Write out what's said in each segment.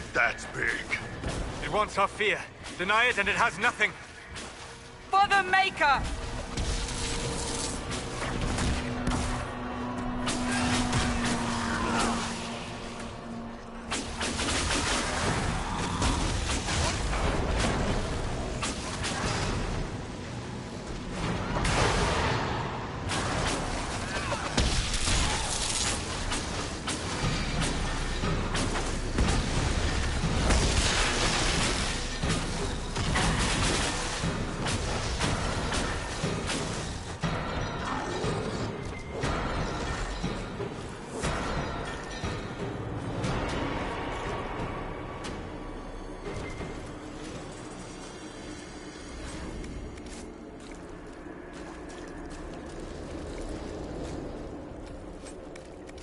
head that's big. It wants our fear. Deny it and it has nothing. For the Maker!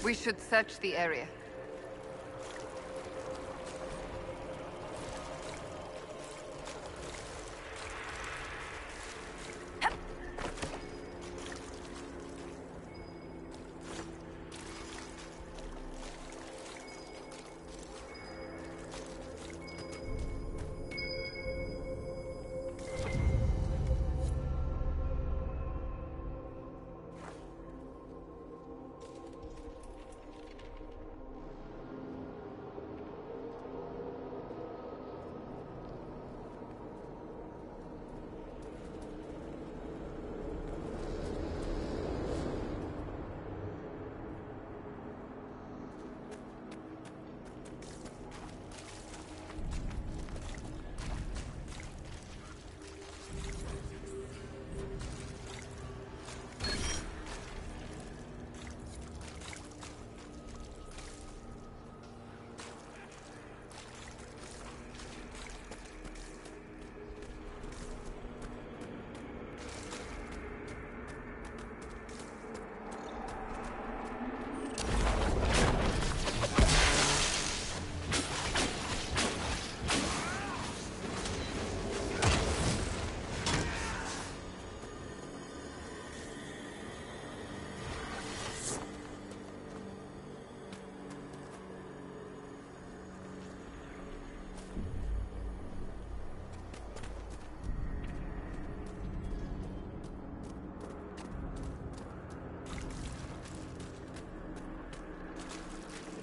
We should search the area.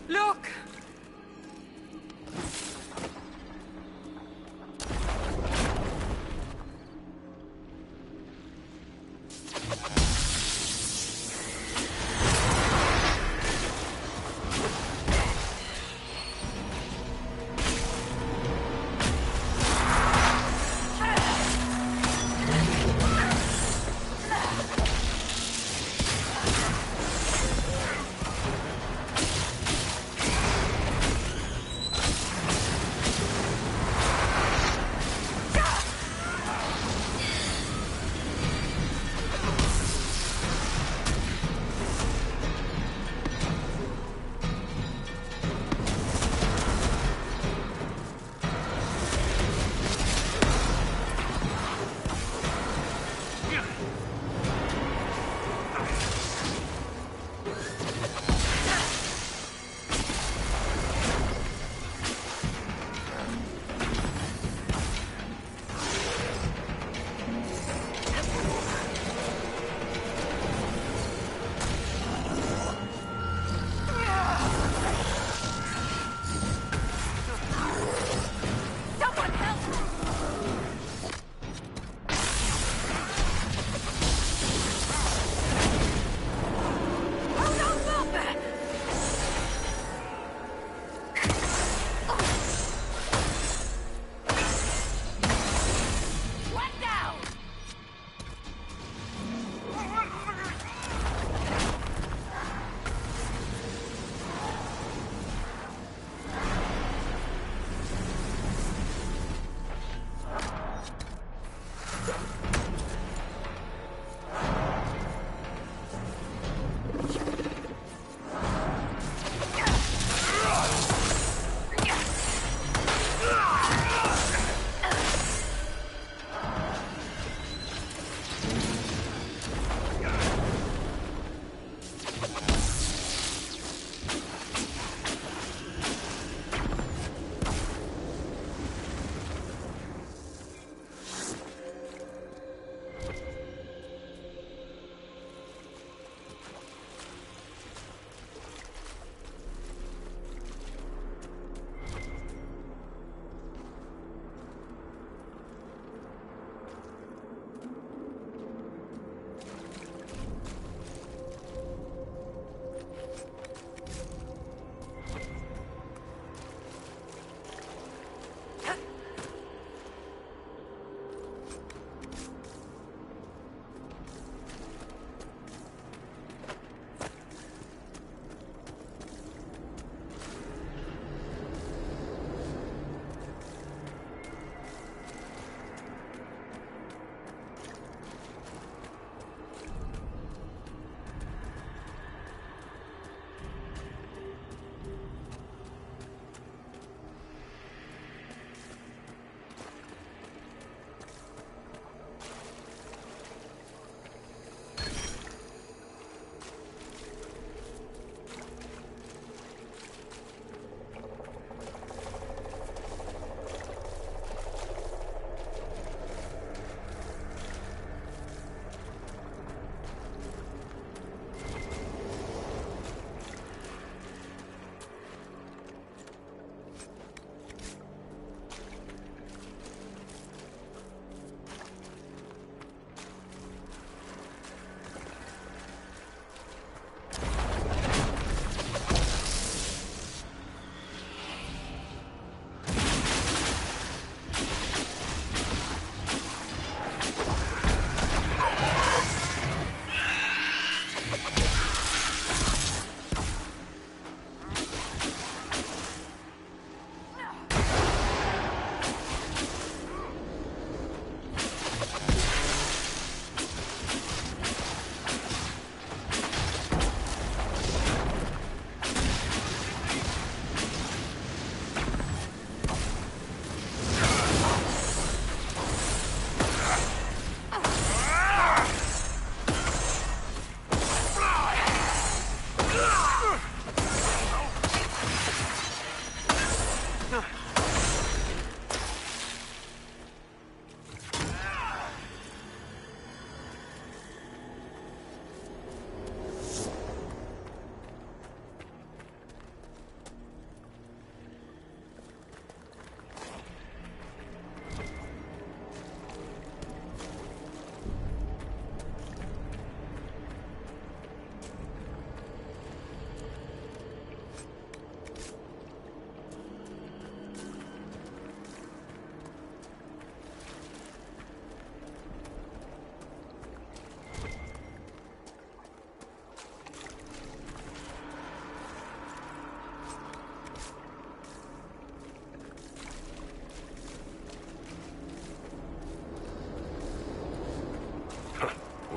Look!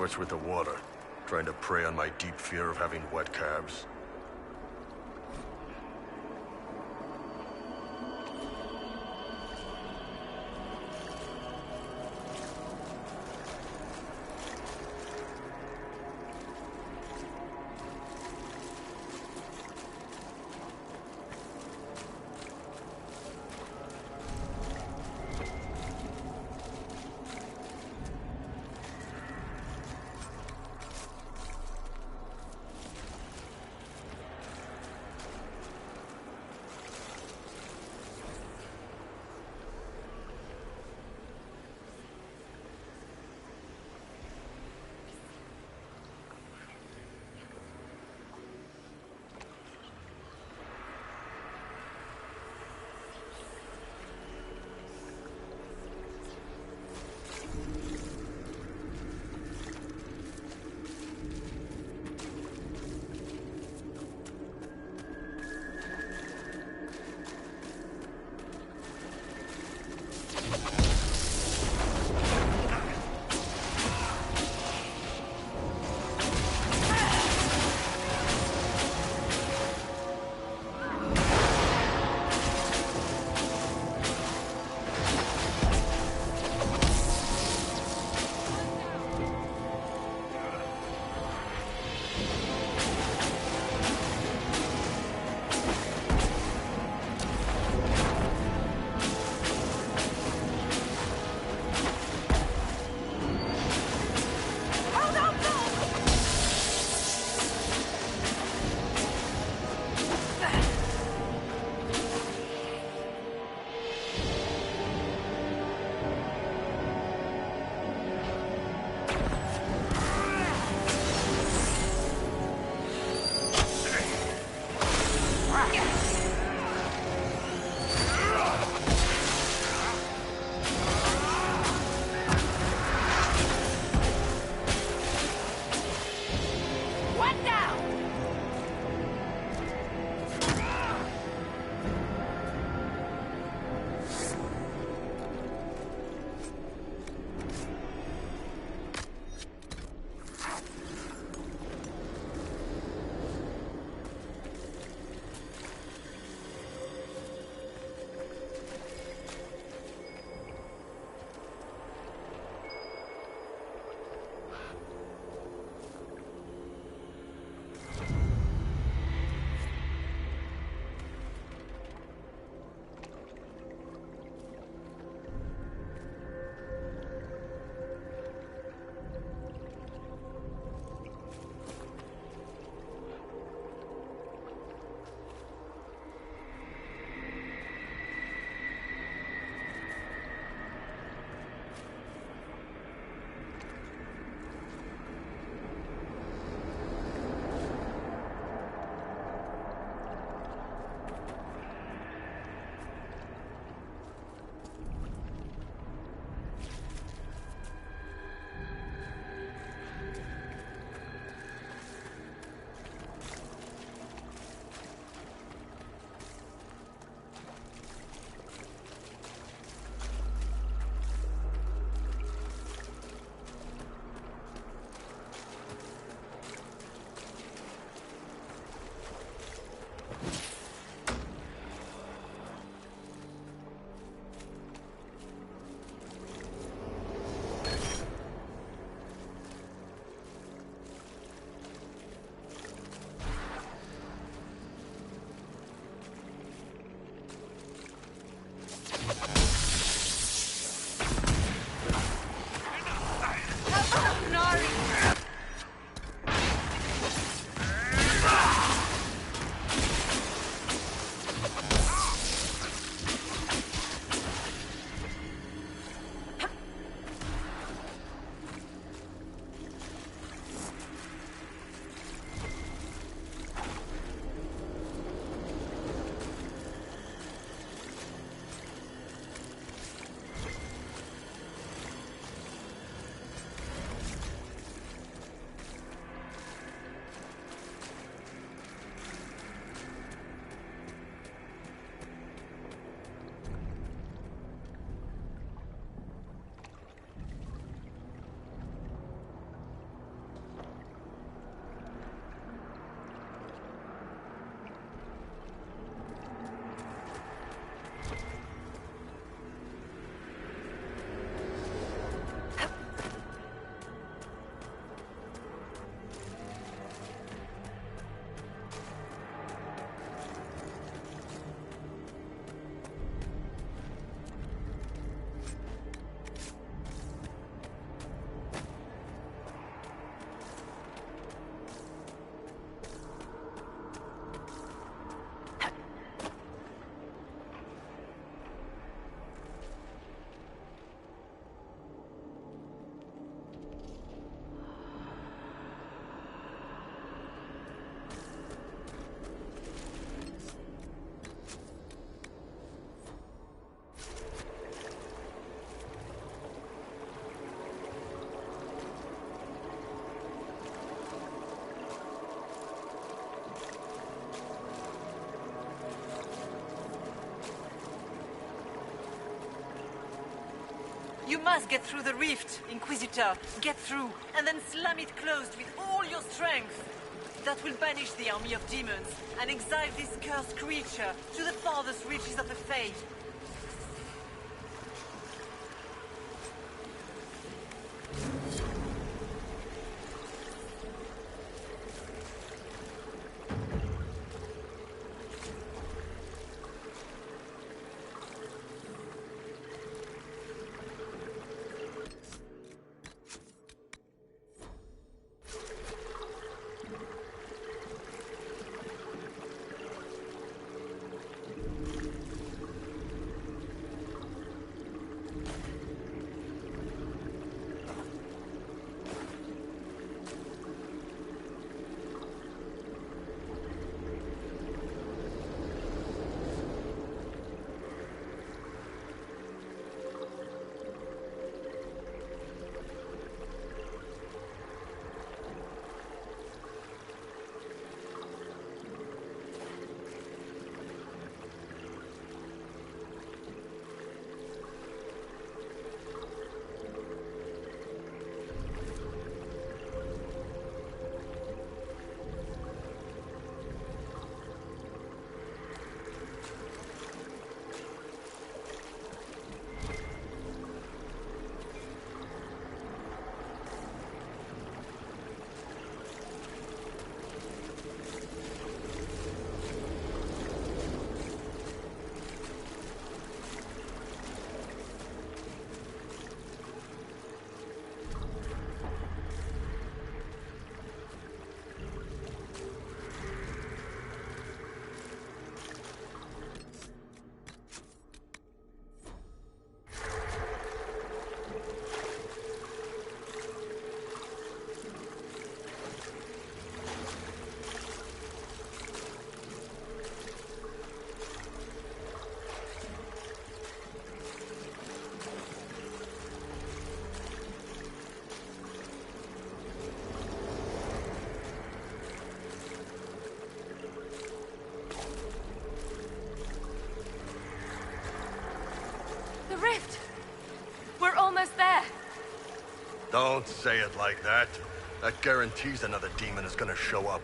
starts with the water, trying to prey on my deep fear of having wet calves. You must get through the rift, Inquisitor. Get through, and then slam it closed with all your strength. That will banish the army of demons and exile this cursed creature to the farthest reaches of the Fade. Rift! We're almost there! Don't say it like that. That guarantees another demon is gonna show up.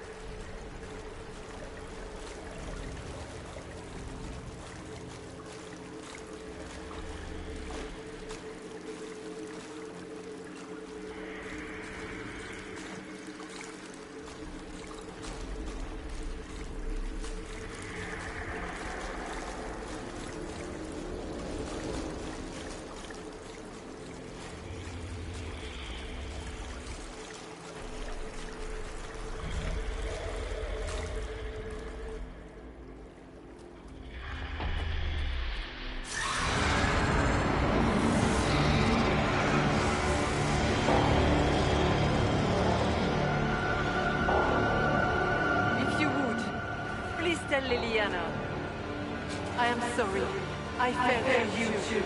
Liliana, I am sorry. I failed you too.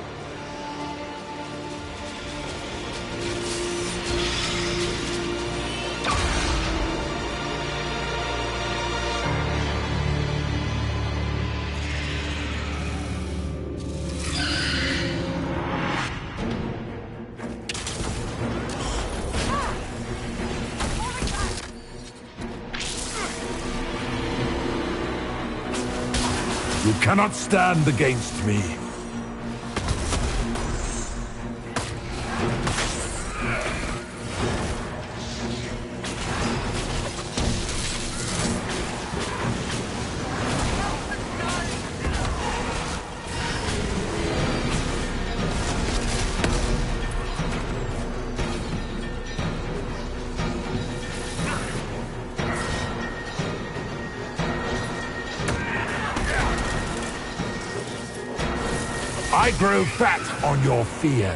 You cannot stand against me. I grow fat on your fear.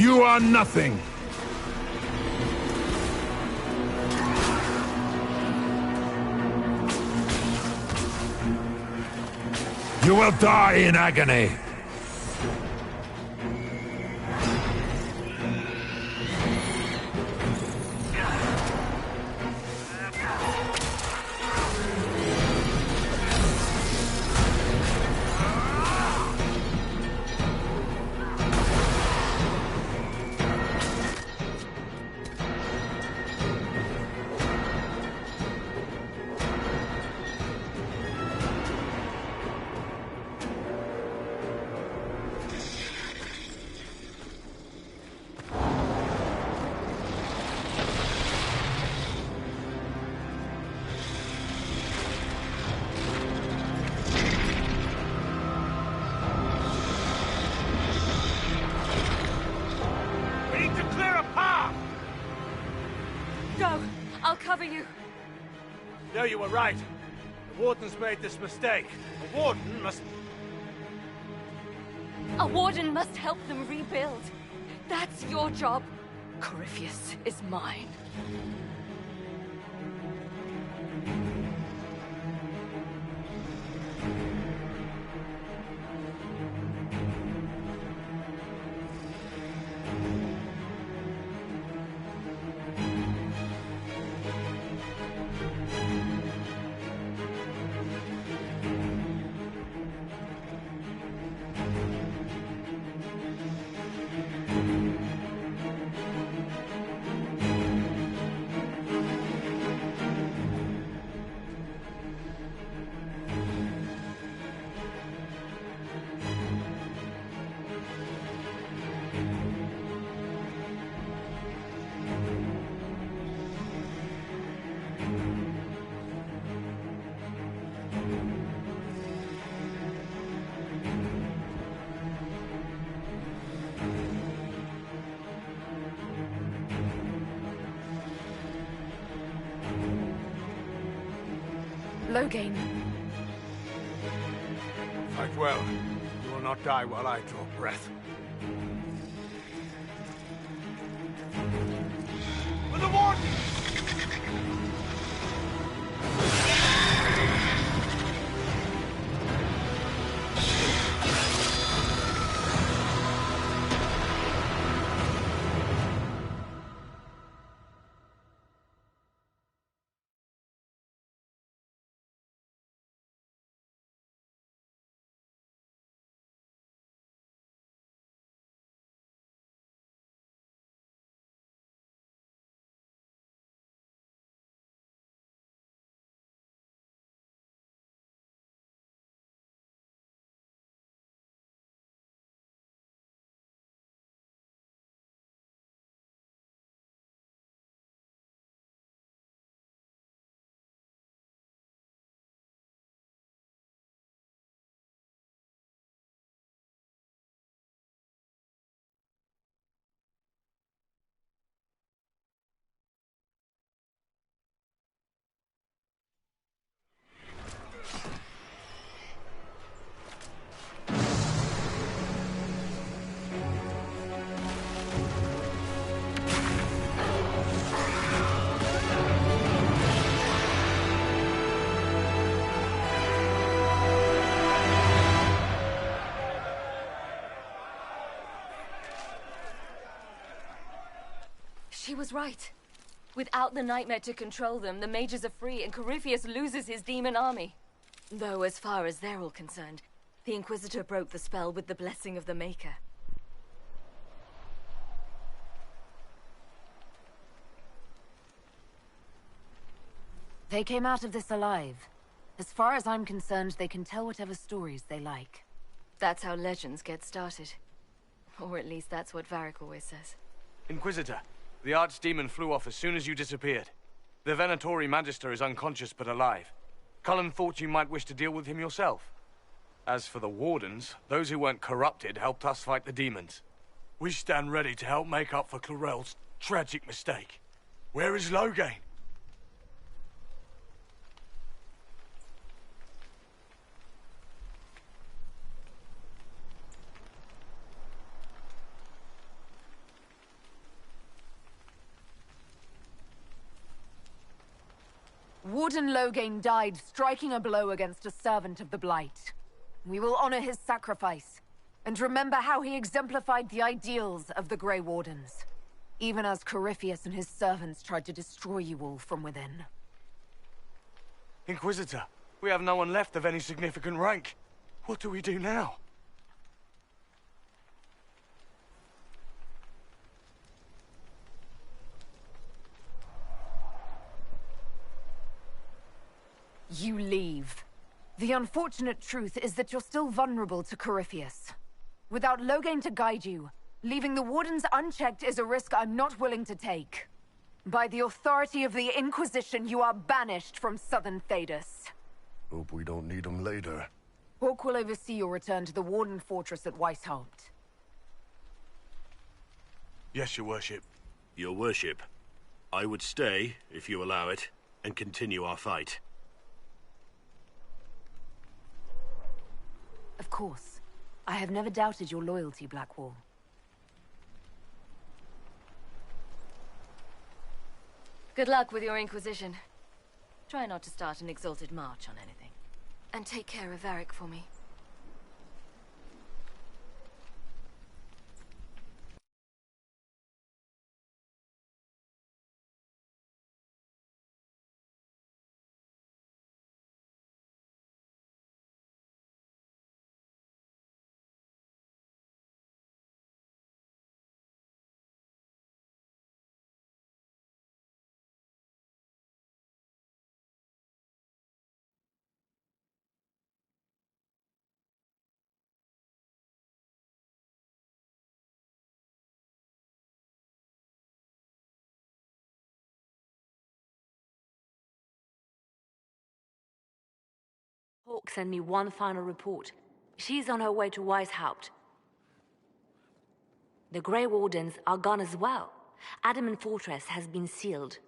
You are nothing! You will die in agony! Go! I'll cover you. No, you were right. The Warden's made this mistake. The Warden must... A warden must help them rebuild. That's your job. Corypheus is mine. Logain. Fight well. You will not die while I draw breath. For the Warden! She was right. Without the nightmare to control them, the mages are free and Corypheus loses his demon army. Though as far as they're all concerned, the Inquisitor broke the spell with the blessing of the Maker. They came out of this alive. As far as I'm concerned, they can tell whatever stories they like. That's how legends get started. Or at least that's what Varric always says. Inquisitor, the Archdemon flew off as soon as you disappeared. The Venatori Magister is unconscious but alive. Cullen thought you might wish to deal with him yourself. As for the Wardens, those who weren't corrupted helped us fight the demons. We stand ready to help make up for Clarel's tragic mistake. Where is Logain? Warden Loghain died striking a blow against a servant of the Blight. We will honor his sacrifice, and remember how he exemplified the ideals of the Grey Wardens, even as Corypheus and his servants tried to destroy you all from within. Inquisitor, we have no one left of any significant rank. What do we do now? You leave. The unfortunate truth is that you're still vulnerable to Corypheus. Without Loghain to guide you, leaving the Wardens unchecked is a risk I'm not willing to take. By the authority of the Inquisition, you are banished from Southern Thedas. Hope we don't need them later. Hawk will oversee your return to the Warden Fortress at Weishaupt. Yes, your worship. Your worship, I would stay, if you allow it, and continue our fight. Of course. I have never doubted your loyalty, Blackwall. Good luck with your Inquisition. Try not to start an exalted march on anything. And take care of Varric for me. Hawk sent me one final report. She's on her way to Weishaupt. The Grey Wardens are gone as well. Adamant Fortress has been sealed.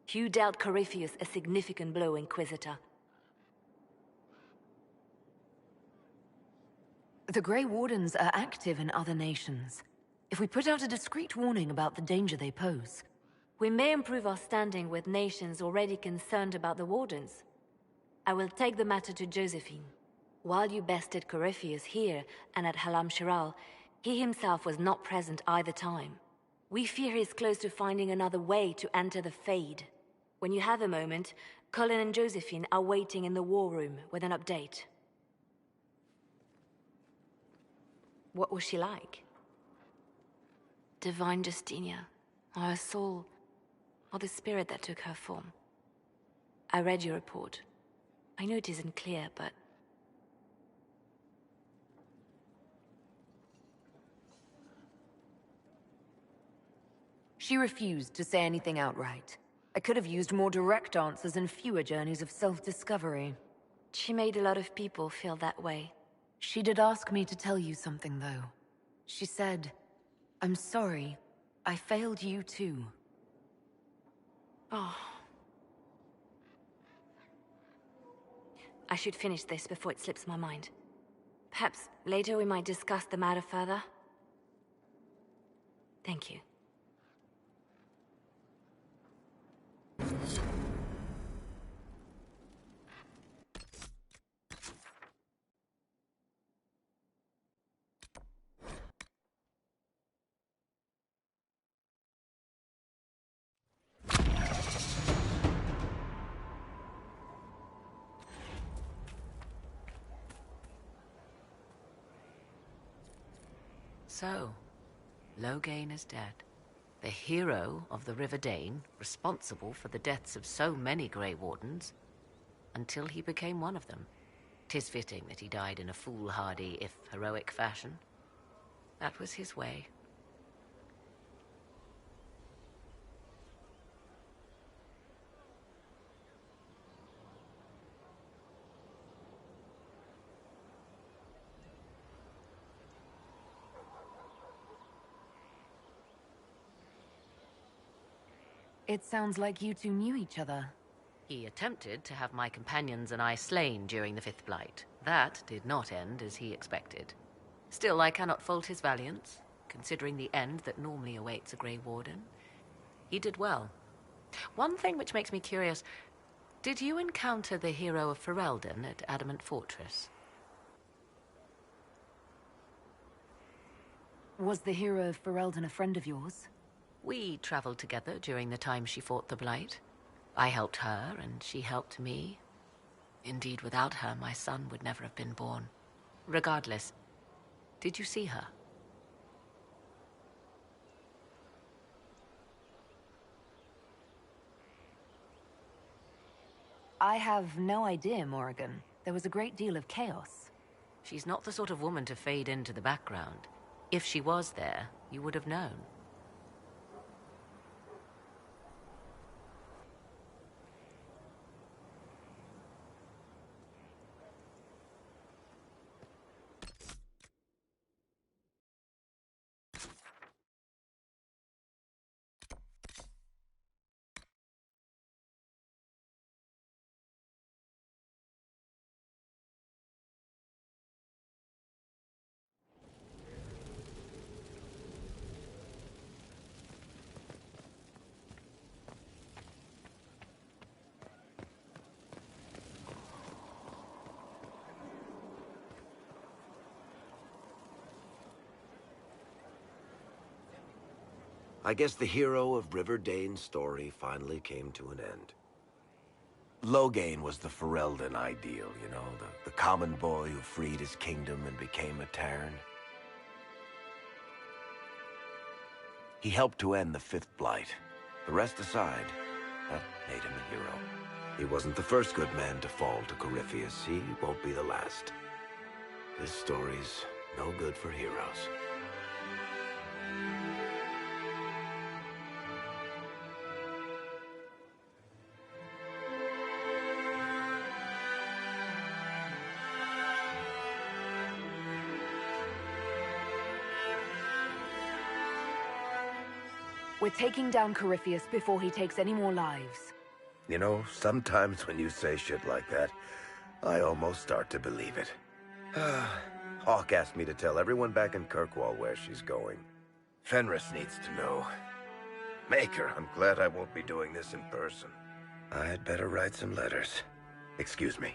You dealt Corypheus a significant blow, Inquisitor. The Grey Wardens are active in other nations. If we put out a discreet warning about the danger they pose, we may improve our standing with nations already concerned about the Wardens. I will take the matter to Josephine. While you bested Corypheus here and at Halam Shiral, he himself was not present either time. We fear he is close to finding another way to enter the Fade. When you have a moment, Colin and Josephine are waiting in the war room with an update. What was she like? Divine Justinia, or her soul, or the spirit that took her form. I read your report. I know it isn't clear, but... She refused to say anything outright. I could have used more direct answers and fewer journeys of self-discovery. She made a lot of people feel that way. She did ask me to tell you something, though. She said, "I'm sorry. I failed you too." Oh. I should finish this before it slips my mind. Perhaps later we might discuss the matter further. Thank you. So, Loghain is dead. The hero of the River Dane, responsible for the deaths of so many Grey Wardens, until he became one of them. 'Tis fitting that he died in a foolhardy, if heroic fashion. That was his way. It sounds like you two knew each other. He attempted to have my companions and I slain during the Fifth Blight. That did not end as he expected. Still, I cannot fault his valiance, considering the end that normally awaits a Grey Warden. He did well. One thing which makes me curious, did you encounter the hero of Ferelden at Adamant Fortress? Was the hero of Ferelden a friend of yours? We traveled together during the time she fought the Blight. I helped her, and she helped me. Indeed, without her, my son would never have been born. Regardless, did you see her? I have no idea, Morrigan. There was a great deal of chaos. She's not the sort of woman to fade into the background. If she was there, you would have known. I guess the hero of River Dane's story finally came to an end. Loghain was the Ferelden ideal, you know, the common boy who freed his kingdom and became a Terran. He helped to end the Fifth Blight. The rest aside, that made him a hero. He wasn't the first good man to fall to Corypheus. He won't be the last. This story's no good for heroes. We're taking down Corypheus before he takes any more lives. You know, sometimes when you say shit like that, I almost start to believe it. Hawk asked me to tell everyone back in Kirkwall where she's going. Fenris needs to know. Maker, I'm glad I won't be doing this in person. I'd better write some letters. Excuse me.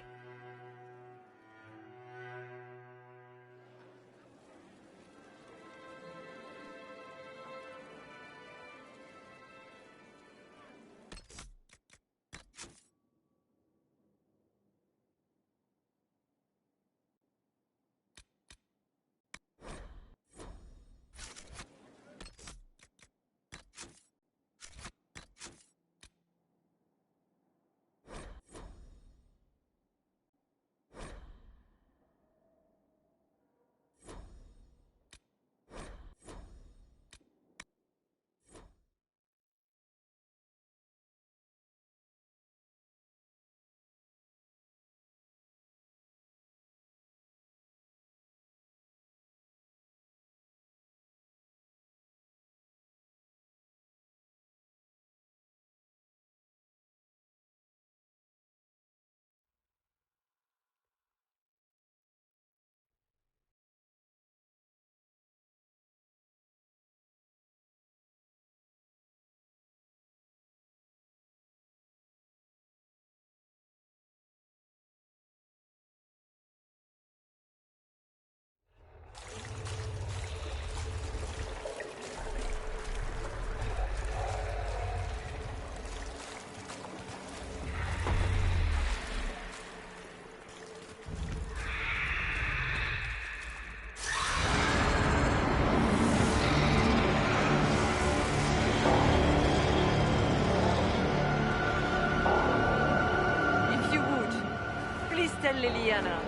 Tell Liliana.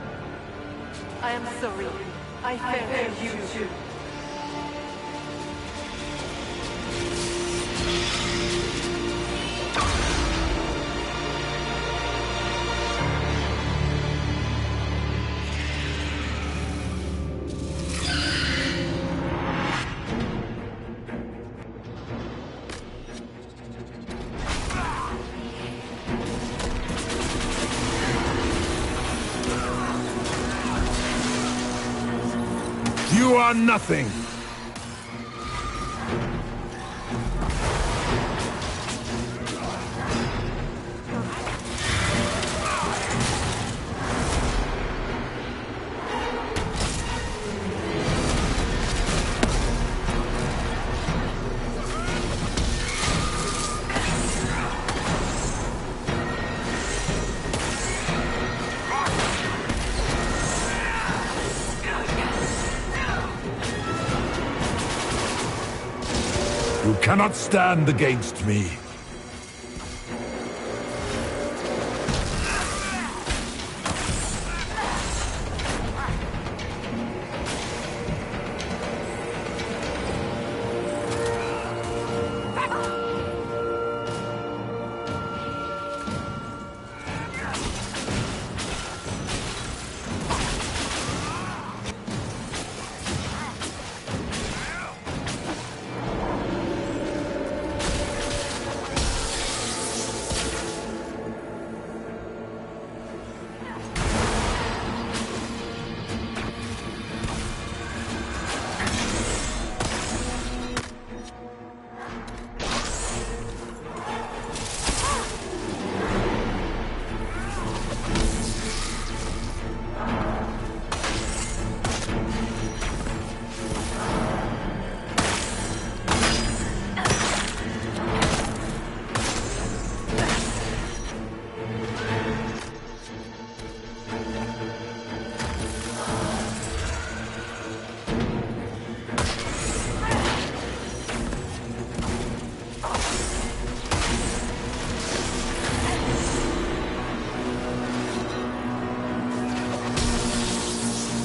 I am sorry. I failed you too. You are nothing! cannot stand against me.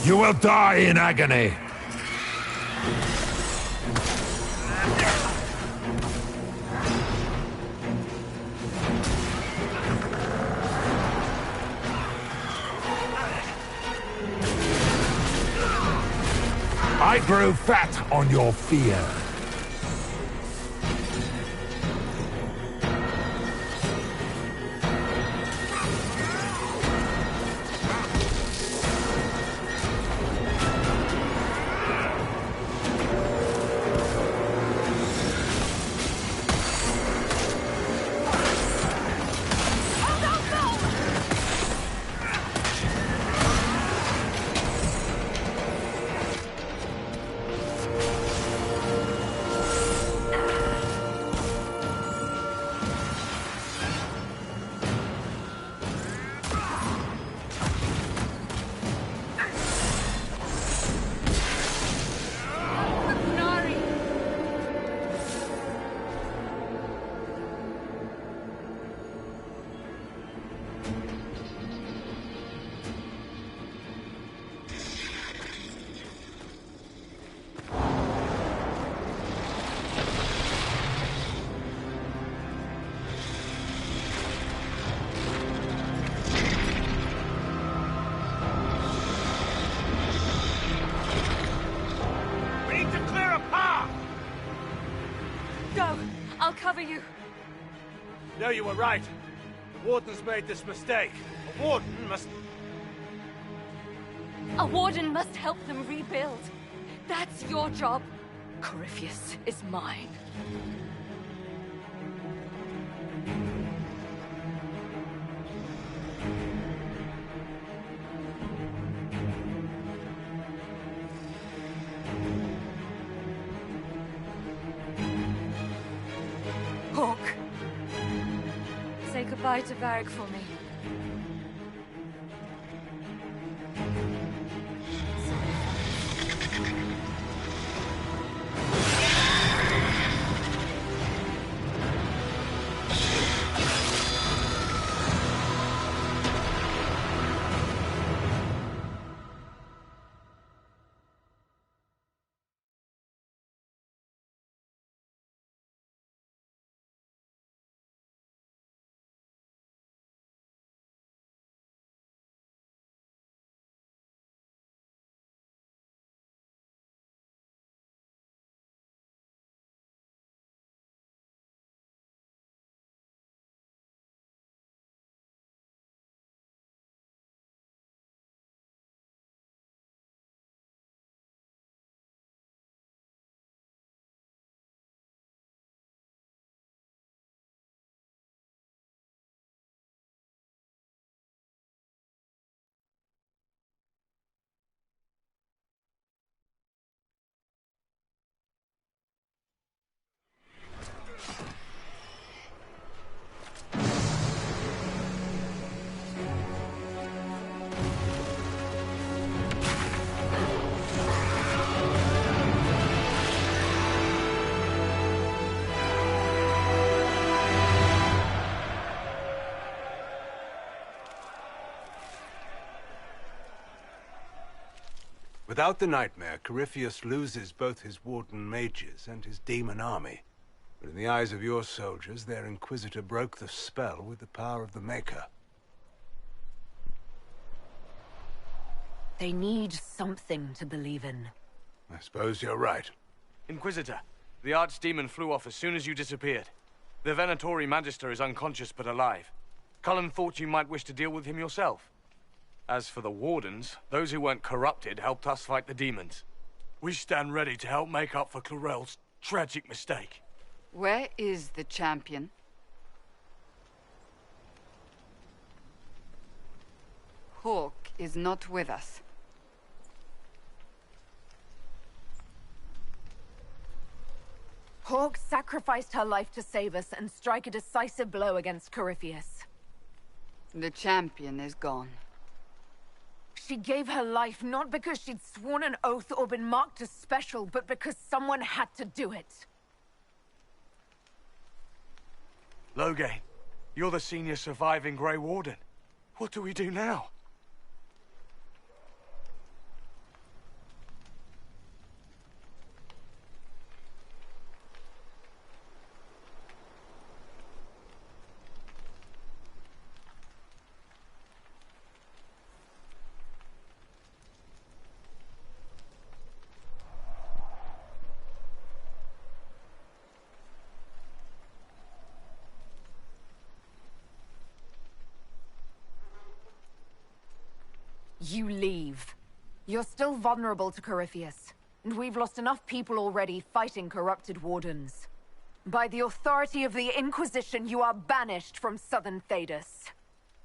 You will die in agony. I grew fat on your fear. I'll cover you. No, you were right. The Warden's made this mistake. A Warden must... A Warden must help them rebuild. That's your job. Corypheus is mine. Hawk. Say goodbye to Varric for me. Without the Nightmare, Corypheus loses both his Warden mages and his demon army. But in the eyes of your soldiers, their Inquisitor broke the spell with the power of the Maker. They need something to believe in. I suppose you're right. Inquisitor, the Archdemon flew off as soon as you disappeared. The Venatori Magister is unconscious but alive. Cullen thought you might wish to deal with him yourself. As for the Wardens, those who weren't corrupted helped us fight the demons. We stand ready to help make up for Clarel's tragic mistake. Where is the champion? Hawk is not with us. Hawk sacrificed her life to save us and strike a decisive blow against Corypheus. The champion is gone. She gave her life not because she'd sworn an oath or been marked as special, but because someone had to do it. Loghain, you're the senior surviving Grey Warden. What do we do now? You leave. You're still vulnerable to Corypheus, and we've lost enough people already fighting corrupted Wardens. By the authority of the Inquisition, you are banished from Southern Thedas.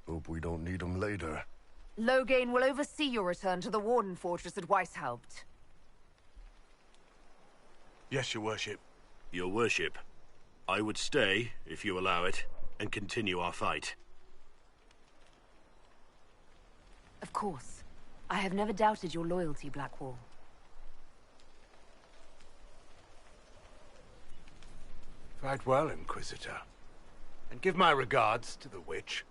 Hope we don't need them later. Loghain will oversee your return to the Warden Fortress at Weishaupt. Yes, your worship. Your worship, I would stay, if you allow it, and continue our fight. Of course. I have never doubted your loyalty, Blackwall. Fight well, Inquisitor. And give my regards to the witch.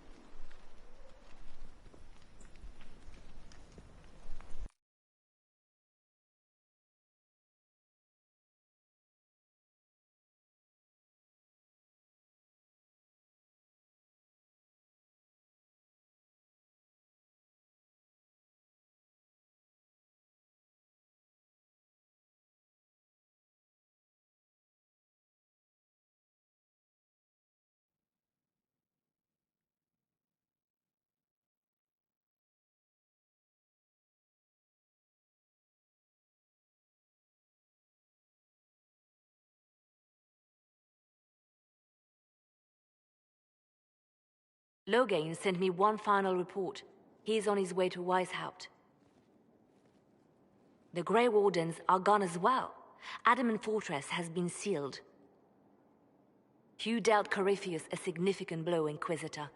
Loghain sent me one final report. He's on his way to Weishaupt. The Grey Wardens are gone as well. Adamant Fortress has been sealed. You dealt Corypheus a significant blow, Inquisitor.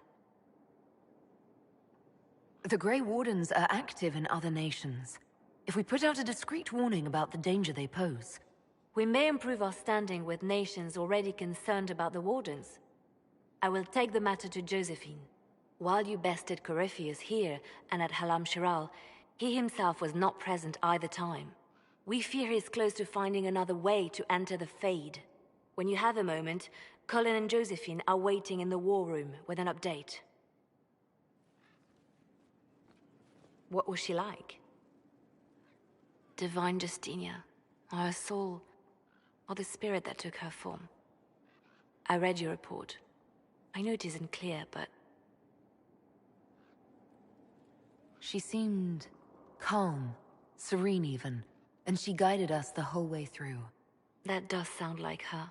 The Grey Wardens are active in other nations. If we put out a discreet warning about the danger they pose, we may improve our standing with nations already concerned about the Wardens. I will take the matter to Josephine. While you bested Corypheus here and at Halam Shiral, he himself was not present either time. We fear he is close to finding another way to enter the Fade. When you have a moment, Colin and Josephine are waiting in the war room with an update. What was she like? Divine Justinia, or her soul, or the spirit that took her form. I read your report. I know it isn't clear, but... She seemed calm, serene even, and she guided us the whole way through. That does sound like her.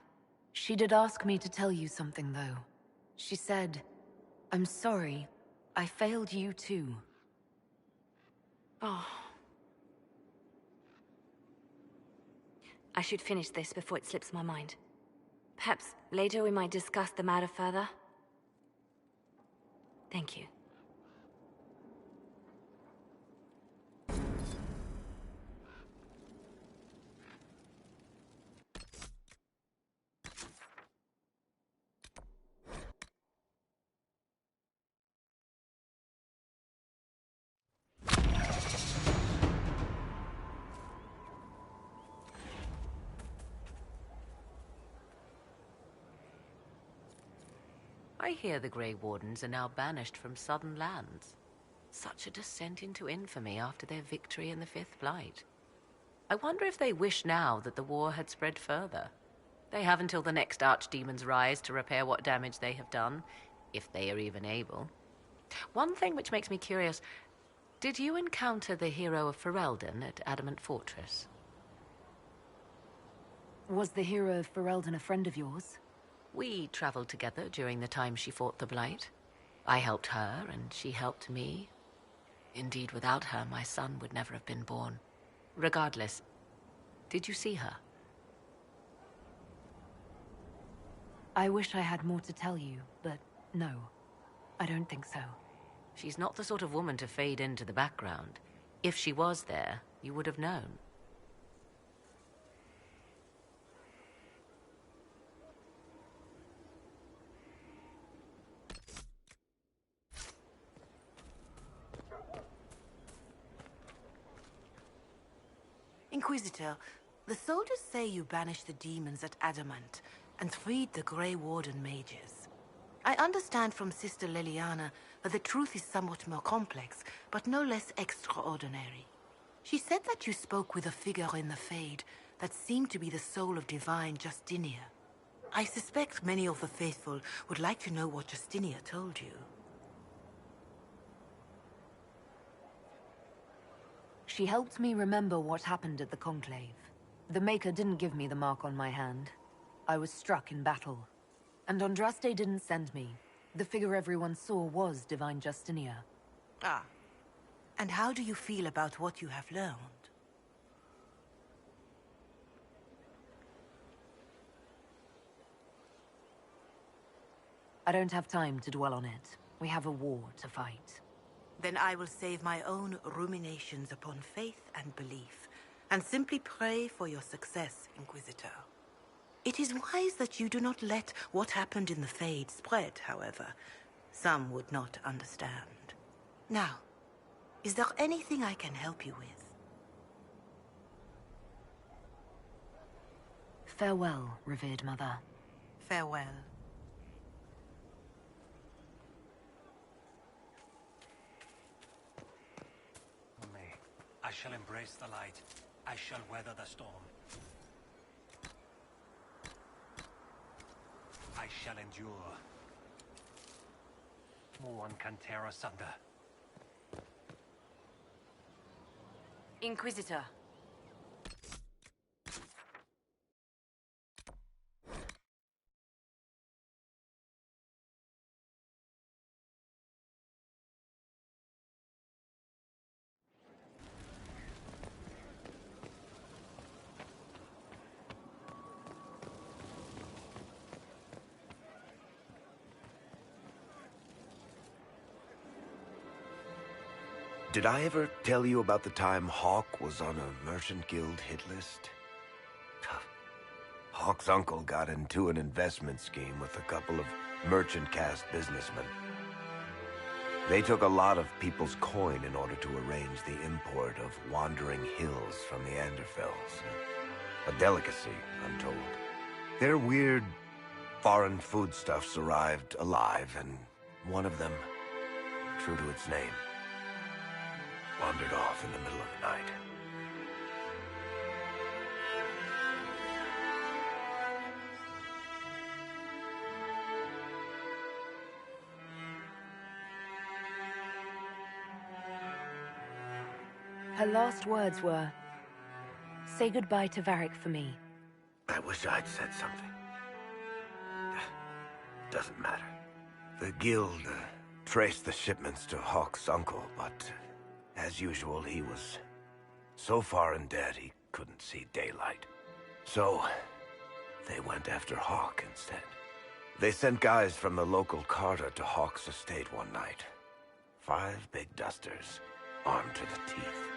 She did ask me to tell you something, though. She said, "I'm sorry, I failed you too." Oh. I should finish this before it slips my mind. Perhaps later we might discuss the matter further. Thank you. I hear the Grey Wardens are now banished from southern lands. Such a descent into infamy after their victory in the Fifth Blight. I wonder if they wish now that the war had spread further. They have until the next archdemons rise to repair what damage they have done, if they are even able. One thing which makes me curious, did you encounter the hero of Ferelden at Adamant Fortress? Was the hero of Ferelden a friend of yours? We traveled together during the time she fought the Blight. I helped her, and she helped me. Indeed, without her, my son would never have been born. Regardless, did you see her? I wish I had more to tell you, but no. I don't think so. She's not the sort of woman to fade into the background. If she was there, you would have known. Inquisitor, the soldiers say you banished the demons at Adamant and freed the Grey Warden mages. I understand from Sister Leliana that the truth is somewhat more complex, but no less extraordinary. She said that you spoke with a figure in the Fade that seemed to be the soul of divine Justinia. I suspect many of the faithful would like to know what Justinia told you. She helped me remember what happened at the Conclave. The Maker didn't give me the mark on my hand. I was struck in battle. And Andraste didn't send me. The figure everyone saw was Divine Justinia. Ah. And how do you feel about what you have learned? I don't have time to dwell on it. We have a war to fight. Then I will save my own ruminations upon faith and belief, and simply pray for your success, Inquisitor. It is wise that you do not let what happened in the Fade spread, however. Some would not understand. Now, is there anything I can help you with? Farewell, revered mother. Farewell. I shall embrace the light. I shall weather the storm. I shall endure. No one can tear asunder. Inquisitor. Did I ever tell you about the time Hawk was on a Merchant Guild hit list? Hawk's uncle got into an investment scheme with a couple of merchant caste businessmen. They took a lot of people's coin in order to arrange the import of wandering hills from the Anderfells. A delicacy, I'm told. Their weird, foreign foodstuffs arrived alive, and one of them, true to its name, wandered off in the middle of the night. Her last words were, "Say goodbye to Varric for me." I wish I'd said something. Doesn't matter. The guild traced the shipments to Hawk's uncle, but as usual, he was so far in debt he couldn't see daylight. So they went after Hawk instead. They sent guys from the local carter to Hawk's estate one night. 5 big dusters, armed to the teeth.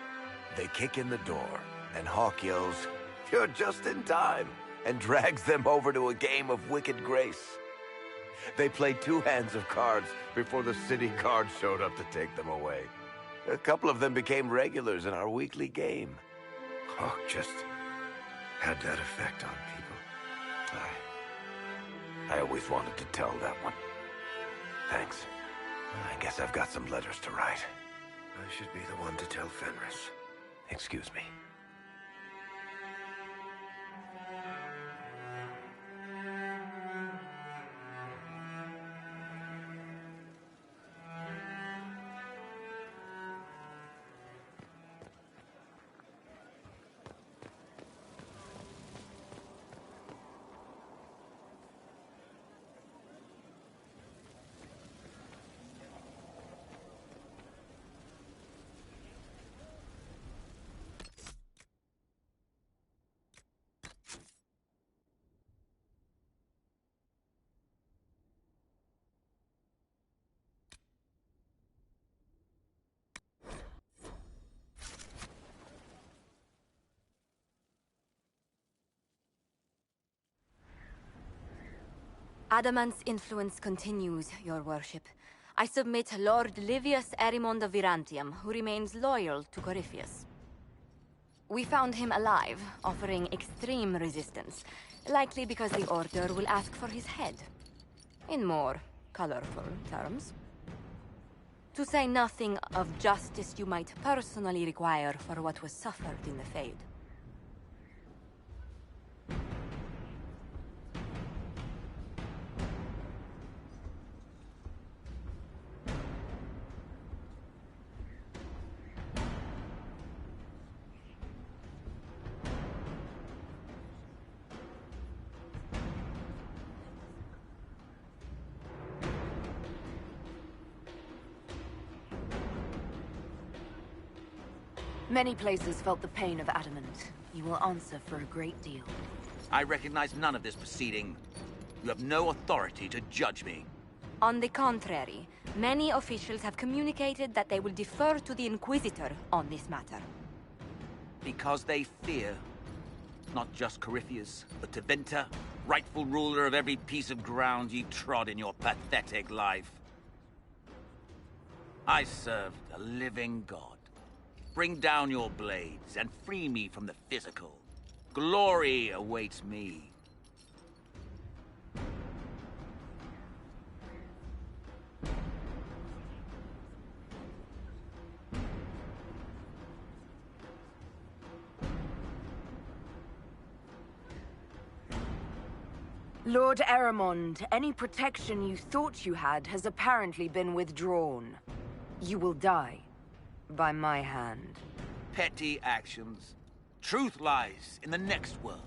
They kick in the door, and Hawk yells, "You're just in time," and drags them over to a game of Wicked Grace. They played 2 hands of cards before the city guard showed up to take them away. A couple of them became regulars in our weekly game. Hawk just had that effect on people. I always wanted to tell that one. Thanks. I guess I've got some letters to write. I should be the one to tell Fenris. Excuse me. Adamant's influence continues, your worship. I submit Lord Livius Erimond of Virantium, who remains loyal to Corypheus. We found him alive, offering extreme resistance, likely because the Order will ask for his head. In more colorful terms. To say nothing of justice you might personally require for what was suffered in the Fade. Many places felt the pain of adamant. You will answer for a great deal. I recognize none of this proceeding. You have no authority to judge me. On the contrary, many officials have communicated that they will defer to the Inquisitor on this matter. Because they fear. Not just Corypheus, but Tevinter, rightful ruler of every piece of ground ye trod in your pathetic life. I serve the living God. Bring down your blades and free me from the physical. Glory awaits me. Lord Erimond, any protection you thought you had has apparently been withdrawn. You will die. By my hand. Petty actions. Truth lies in the next world.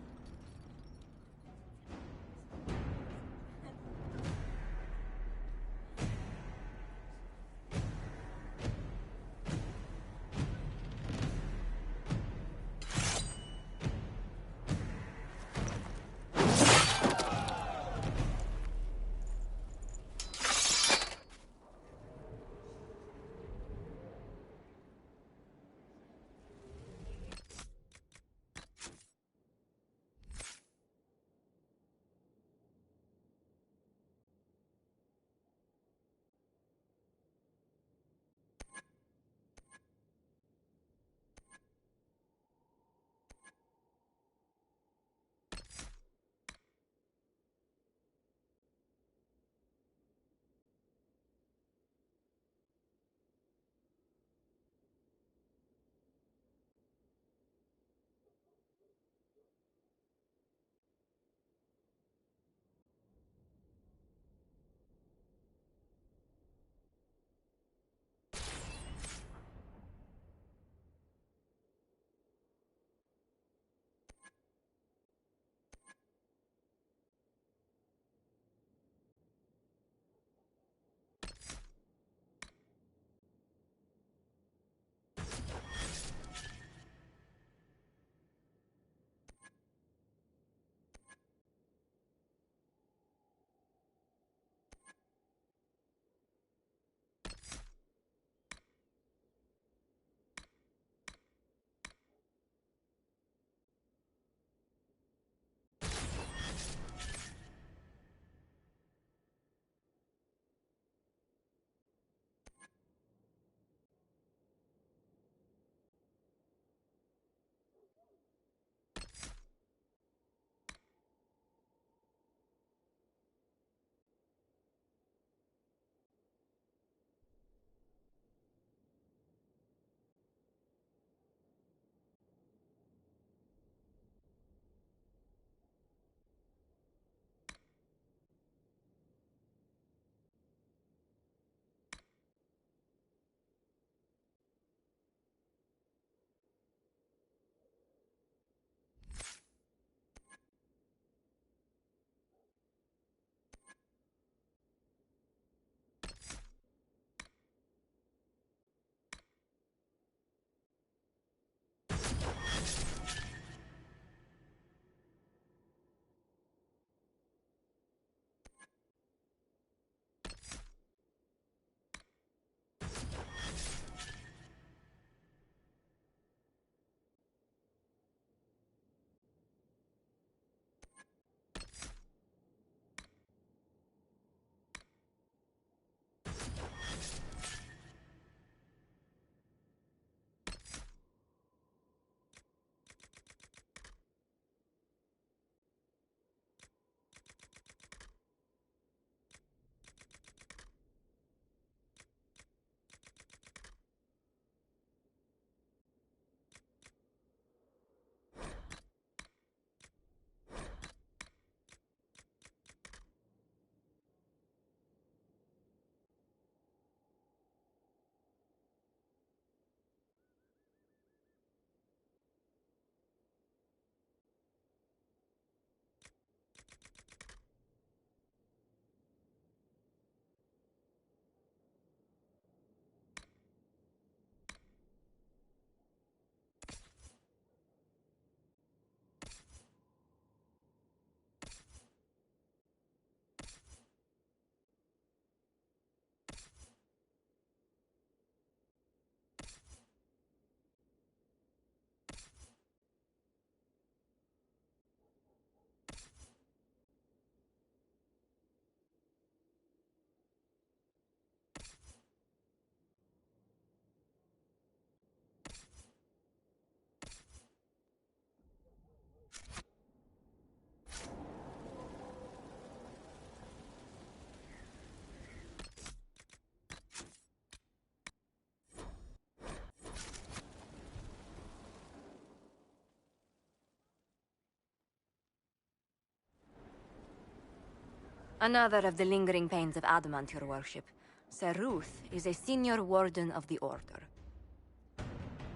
Another of the lingering pains of adamant, your worship. Sir Ruth is a senior warden of the Order.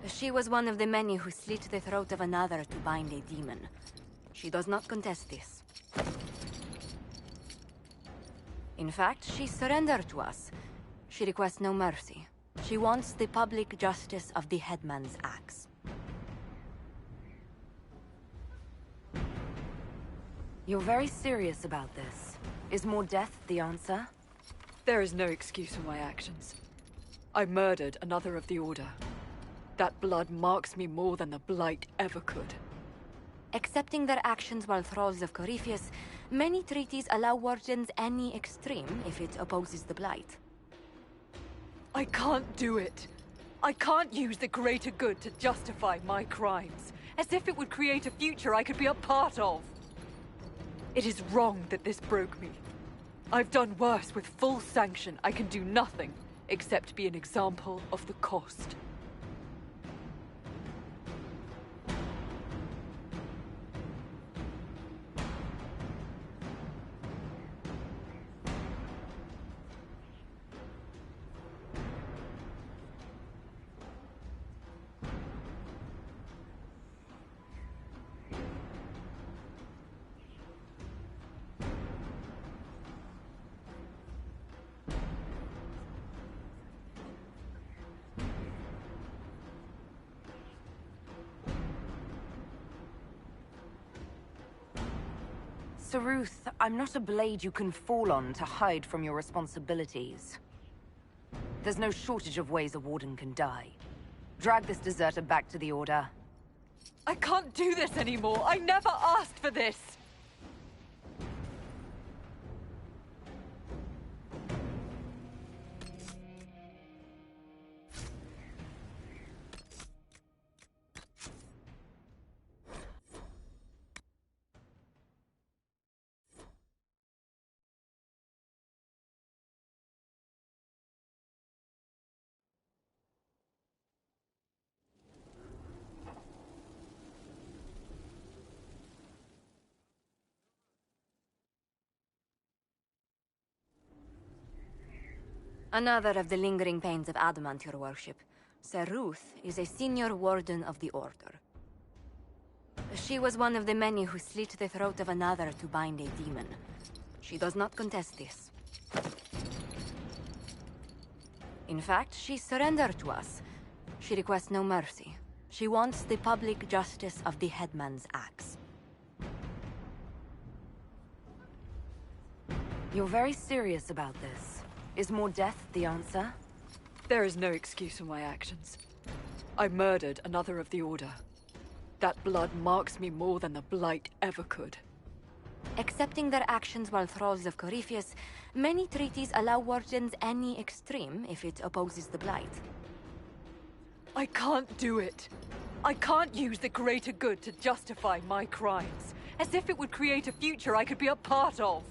She was one of the many who slit the throat of another to bind a demon. She does not contest this. In fact, she surrendered to us. She requests no mercy. She wants the public justice of the headman's axe. You're very serious about this. Is more death the answer? There is no excuse for my actions. I murdered another of the Order. That blood marks me more than the Blight ever could. Accepting their actions while thralls of Corypheus, many treaties allow wardens any extreme if it opposes the Blight. I can't do it. I can't use the greater good to justify my crimes, as if it would create a future I could be a part of. It is wrong that this broke me. I've done worse with full sanction. I can do nothing except be an example of the cost. Sir Ruth, I'm not a blade you can fall on to hide from your responsibilities. There's no shortage of ways a warden can die. Drag this deserter back to the Order. I can't do this anymore. I never asked for this. Another of the lingering pains of adamant, your worship. Sir Ruth is a senior warden of the Order. She was one of the many who slit the throat of another to bind a demon. She does not contest this. In fact, she surrendered to us. She requests no mercy. She wants the public justice of the headman's axe. You're very serious about this. Is more death the answer? There is no excuse for my actions. I murdered another of the Order. That blood marks me more than the Blight ever could. Accepting their actions while thralls of Corypheus, many treaties allow wardens any extreme if it opposes the Blight. I can't do it. I can't use the greater good to justify my crimes, as if it would create a future I could be a part of.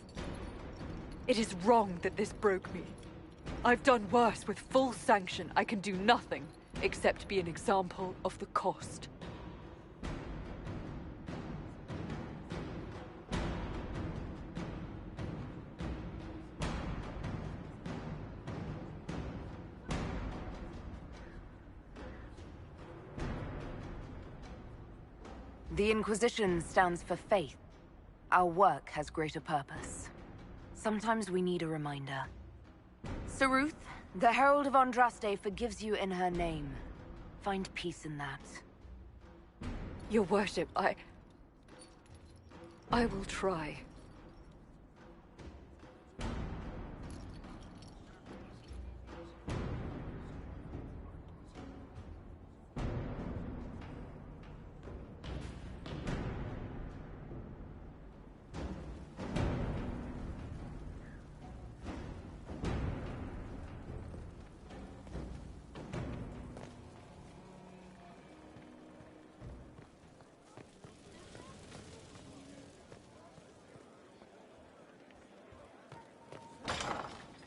It is wrong that this broke me. I've done worse with full sanction. I can do nothing except be an example of the cost. The Inquisition stands for faith. Our work has greater purpose. Sometimes we need a reminder. Sir Ruth, the Herald of Andraste forgives you in her name. Find peace in that. Your worship, I will try.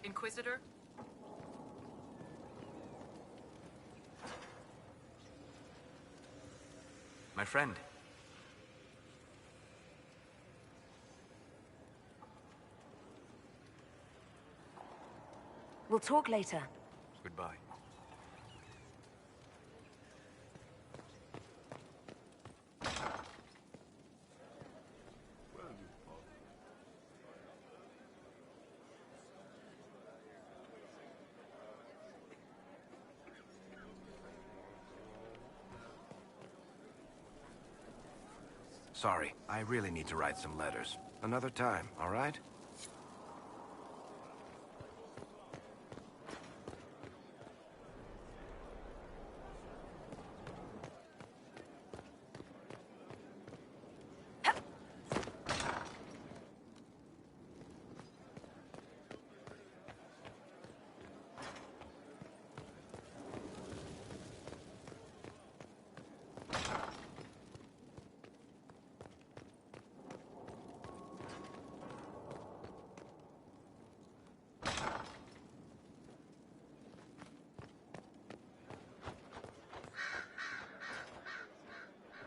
Inquisitor? My friend. We'll talk later. Goodbye. Sorry, I really need to write some letters. Another time, all right?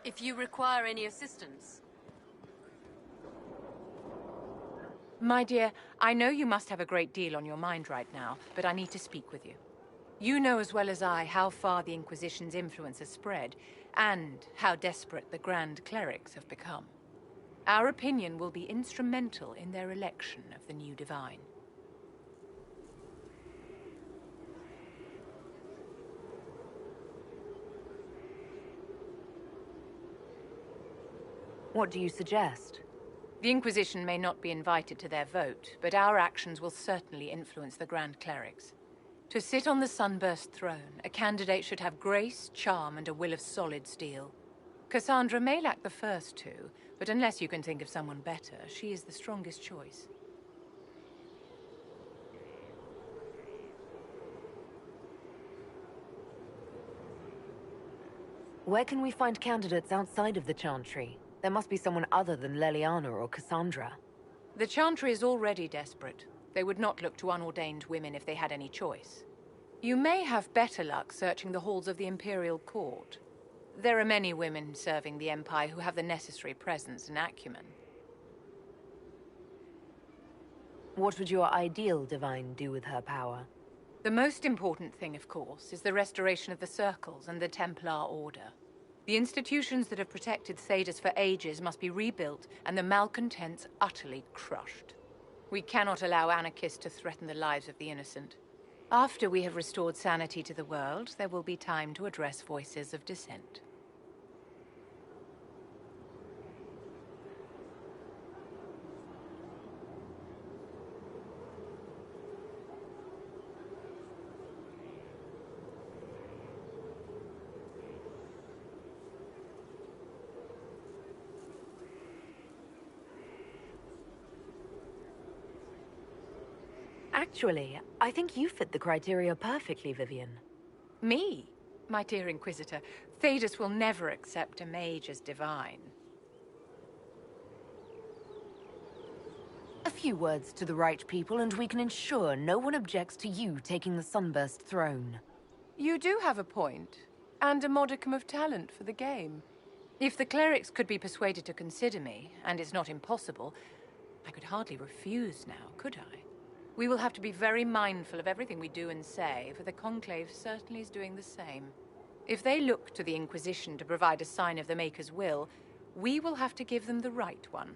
If you require any assistance. My dear, I know you must have a great deal on your mind right now, but I need to speak with you. You know as well as I how far the Inquisition's influence has spread, and how desperate the Grand Clerics have become. Our opinion will be instrumental in their election of the new Divine. What do you suggest? The Inquisition may not be invited to their vote, but our actions will certainly influence the Grand Clerics. To sit on the Sunburst throne, a candidate should have grace, charm, and a will of solid steel. Cassandra may lack the first two, but unless you can think of someone better, she is the strongest choice. Where can we find candidates outside of the Chantry? There must be someone other than Leliana or Cassandra. The Chantry is already desperate. They would not look to unordained women if they had any choice. You may have better luck searching the halls of the Imperial Court. There are many women serving the Empire who have the necessary presence and acumen. What would your ideal Divine do with her power? The most important thing, of course, is the restoration of the Circles and the Templar Order. The institutions that have protected Thedas for ages must be rebuilt, and the malcontents utterly crushed. We cannot allow anarchists to threaten the lives of the innocent. After we have restored sanity to the world, there will be time to address voices of dissent. Actually, I think you fit the criteria perfectly, Vivian. Me? My dear Inquisitor, Thedas will never accept a mage as divine. A few words to the right people and we can ensure no one objects to you taking the Sunburst throne. You do have a point, and a modicum of talent for the game. If the clerics could be persuaded to consider me, and it's not impossible, I could hardly refuse now, could I? We will have to be very mindful of everything we do and say, for the Conclave certainly is doing the same. If they look to the Inquisition to provide a sign of the Maker's will, we will have to give them the right one.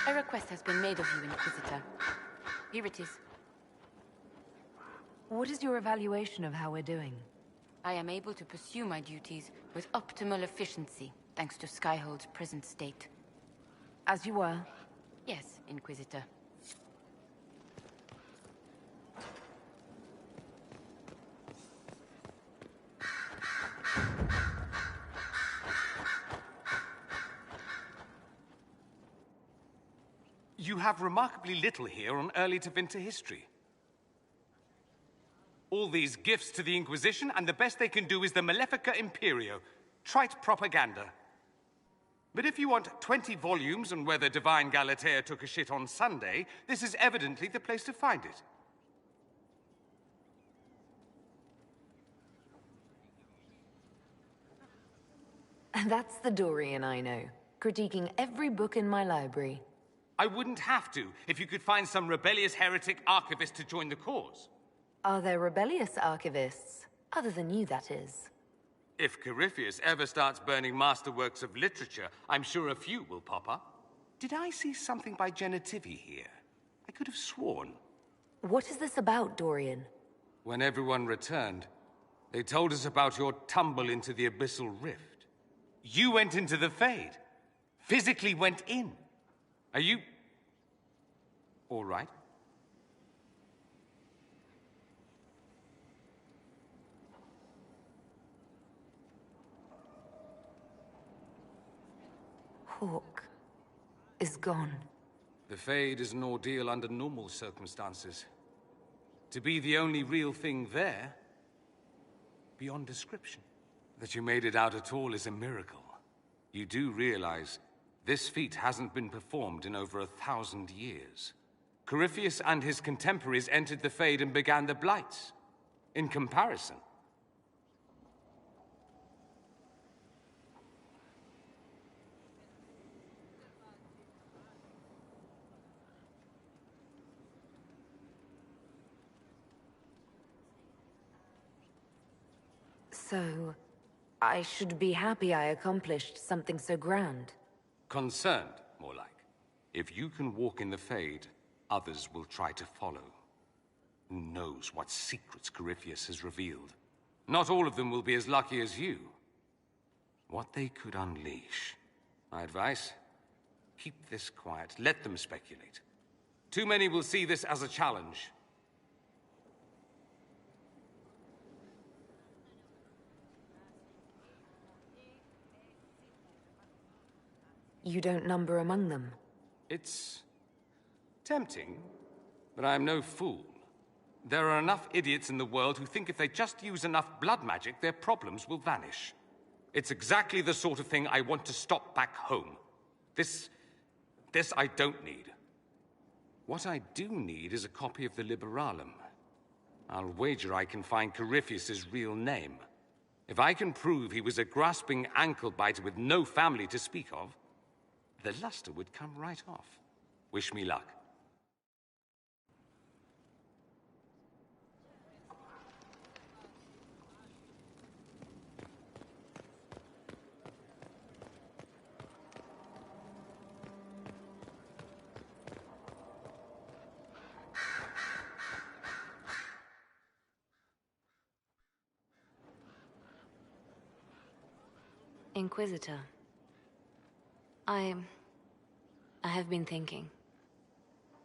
A request has been made of you, Inquisitor. Here it is. What is your evaluation of how we're doing? I am able to pursue my duties with optimal efficiency, thanks to Skyhold's present state. As you were? Yes, Inquisitor. You have remarkably little here on early Tevinter history. All these gifts to the Inquisition, and the best they can do is the Malefica Imperio. Trite propaganda. But if you want 20 volumes on whether Divine Galatea took a shit on Sunday, this is evidently the place to find it. That's the Dorian I know, critiquing every book in my library. I wouldn't have to if you could find some rebellious heretic archivist to join the cause. Are there rebellious archivists? Other than you, that is. If Corypheus ever starts burning masterworks of literature, I'm sure a few will pop up. Did I see something by Genitivi here? I could have sworn. What is this about, Dorian? When everyone returned, they told us about your tumble into the Abyssal Rift. You went into the Fade. Physically went in. Are you... all right? Hawke is gone. The Fade is an ordeal under normal circumstances. To be the only real thing there, beyond description. That you made it out at all is a miracle. You do realize this feat hasn't been performed in over 1,000 years. Corypheus and his contemporaries entered the Fade and began the Blights. In comparison, So, I should be happy I accomplished something so grand. concerned, more like. If you can walk in the Fade, others will try to follow. Who knows what secrets Corypheus has revealed? Not all of them will be as lucky as you. What they could unleash. My advice? Keep this quiet. Let them speculate. Too many will see this as a challenge. You don't number among them. It's tempting, but I'm no fool. There are enough idiots in the world who think if they just use enough blood magic, their problems will vanish. It's exactly the sort of thing I want to stop back home. This I don't need. What I do need is a copy of the Liberalum. I'll wager I can find Corypheus's real name. If I can prove he was a grasping ankle-biter with no family to speak of, the luster would come right off. Wish me luck. Inquisitor. I have been thinking.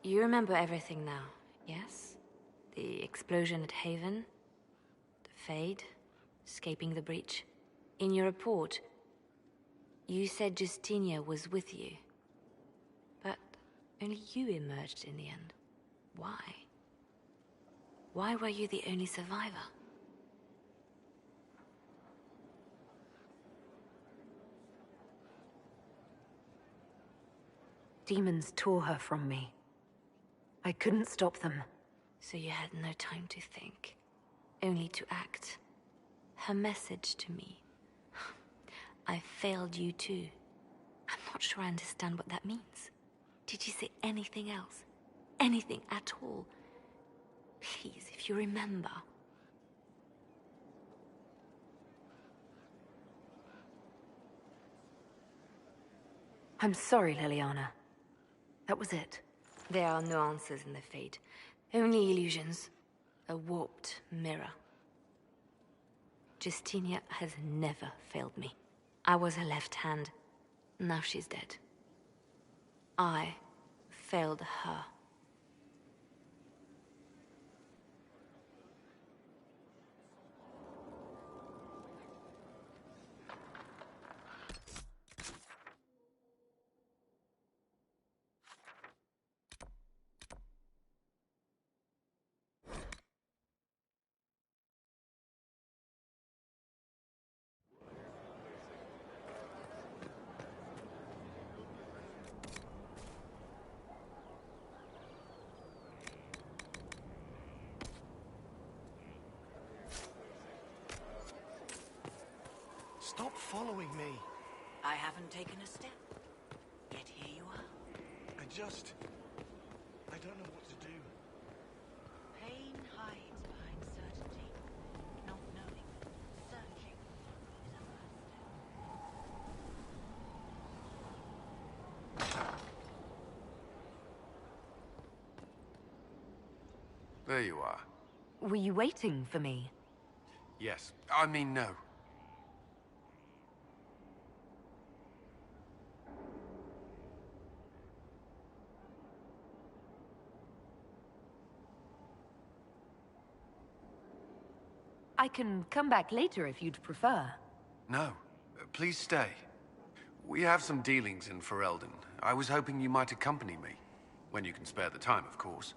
You remember everything now, yes? The explosion at Haven, the Fade, escaping the breach. In your report, you said Justinia was with you. But only you emerged in the end. Why? Why were you the only survivor? Demons tore her from me. I couldn't stop them. So you had no time to think, only to act. Her message to me. I failed you too. I'm not sure I understand what that means. Did you say anything else? Anything at all? Please, if you remember. I'm sorry, Liliana. That was it. There are no answers in the Fade. Only illusions. A warped mirror. Justinia has never failed me. I was her left hand. Now she's dead. I failed her. Stop following me. I haven't taken a step. Yet here you are. I don't know what to do. Pain hides behind certainty. Not knowing, searching, is a first step. There you are. Were you waiting for me? Yes. I mean, no. I can come back later if you'd prefer. No. Please stay. We have some dealings in Ferelden. I was hoping you might accompany me. When you can spare the time, of course.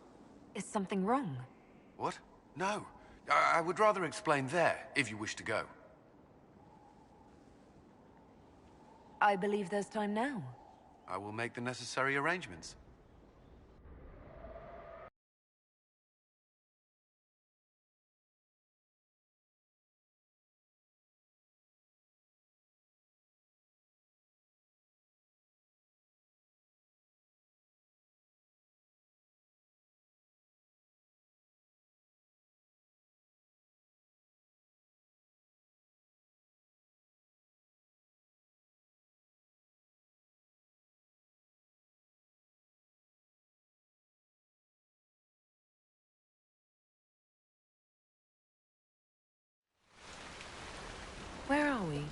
Is something wrong? What? No. I would rather explain there, if you wish to go. I believe there's time now. I will make the necessary arrangements. Where are we?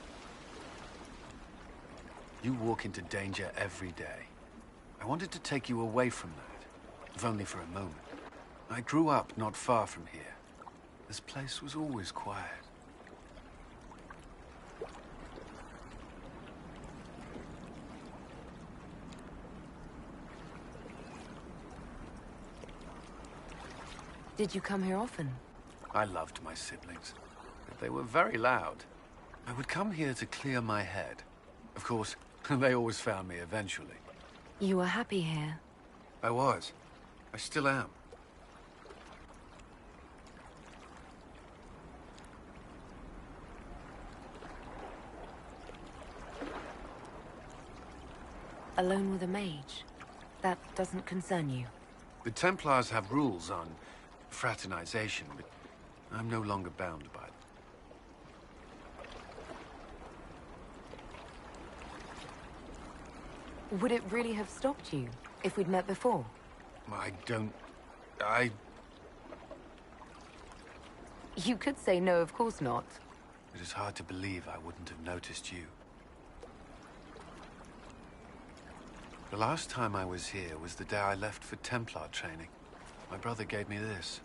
You walk into danger every day. I wanted to take you away from that, if only for a moment. I grew up not far from here. This place was always quiet. Did you come here often? I loved my siblings, but they were very loud. I would come here to clear my head. Of course, they always found me eventually. You were happy here? I was. I still am. Alone with a mage? That doesn't concern you? The Templars have rules on fraternization, but I'm no longer bound by them. Would it really have stopped you if we'd met before? You could say no, of course not. It is hard to believe I wouldn't have noticed you. The last time I was here was the day I left for Templar training. My brother gave me this.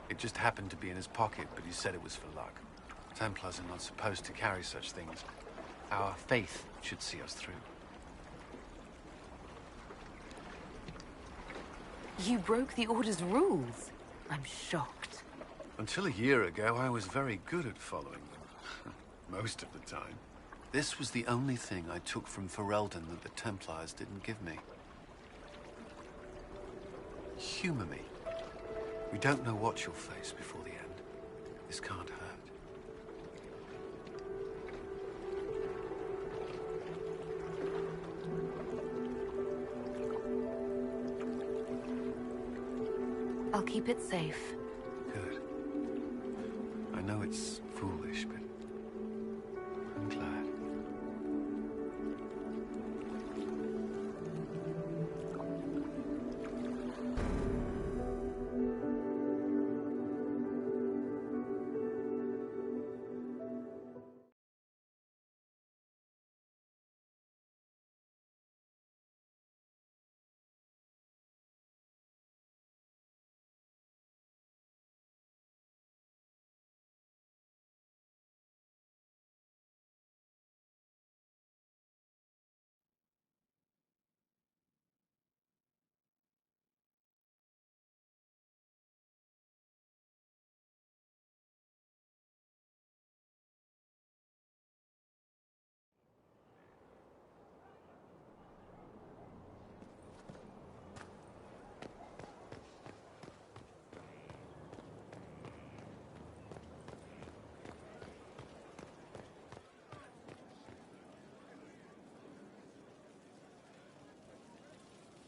It just happened to be in his pocket, but he said it was for luck. Templars are not supposed to carry such things. Our faith should see us through. You broke the Order's rules. I'm shocked. Until a year ago, I was very good at following them. Most of the time. This was the only thing I took from Ferelden that the Templars didn't give me. Humor me. We don't know what you'll face before the end. This can't hurt. I'll keep it safe. Good. I know it's foolish, but I'm glad.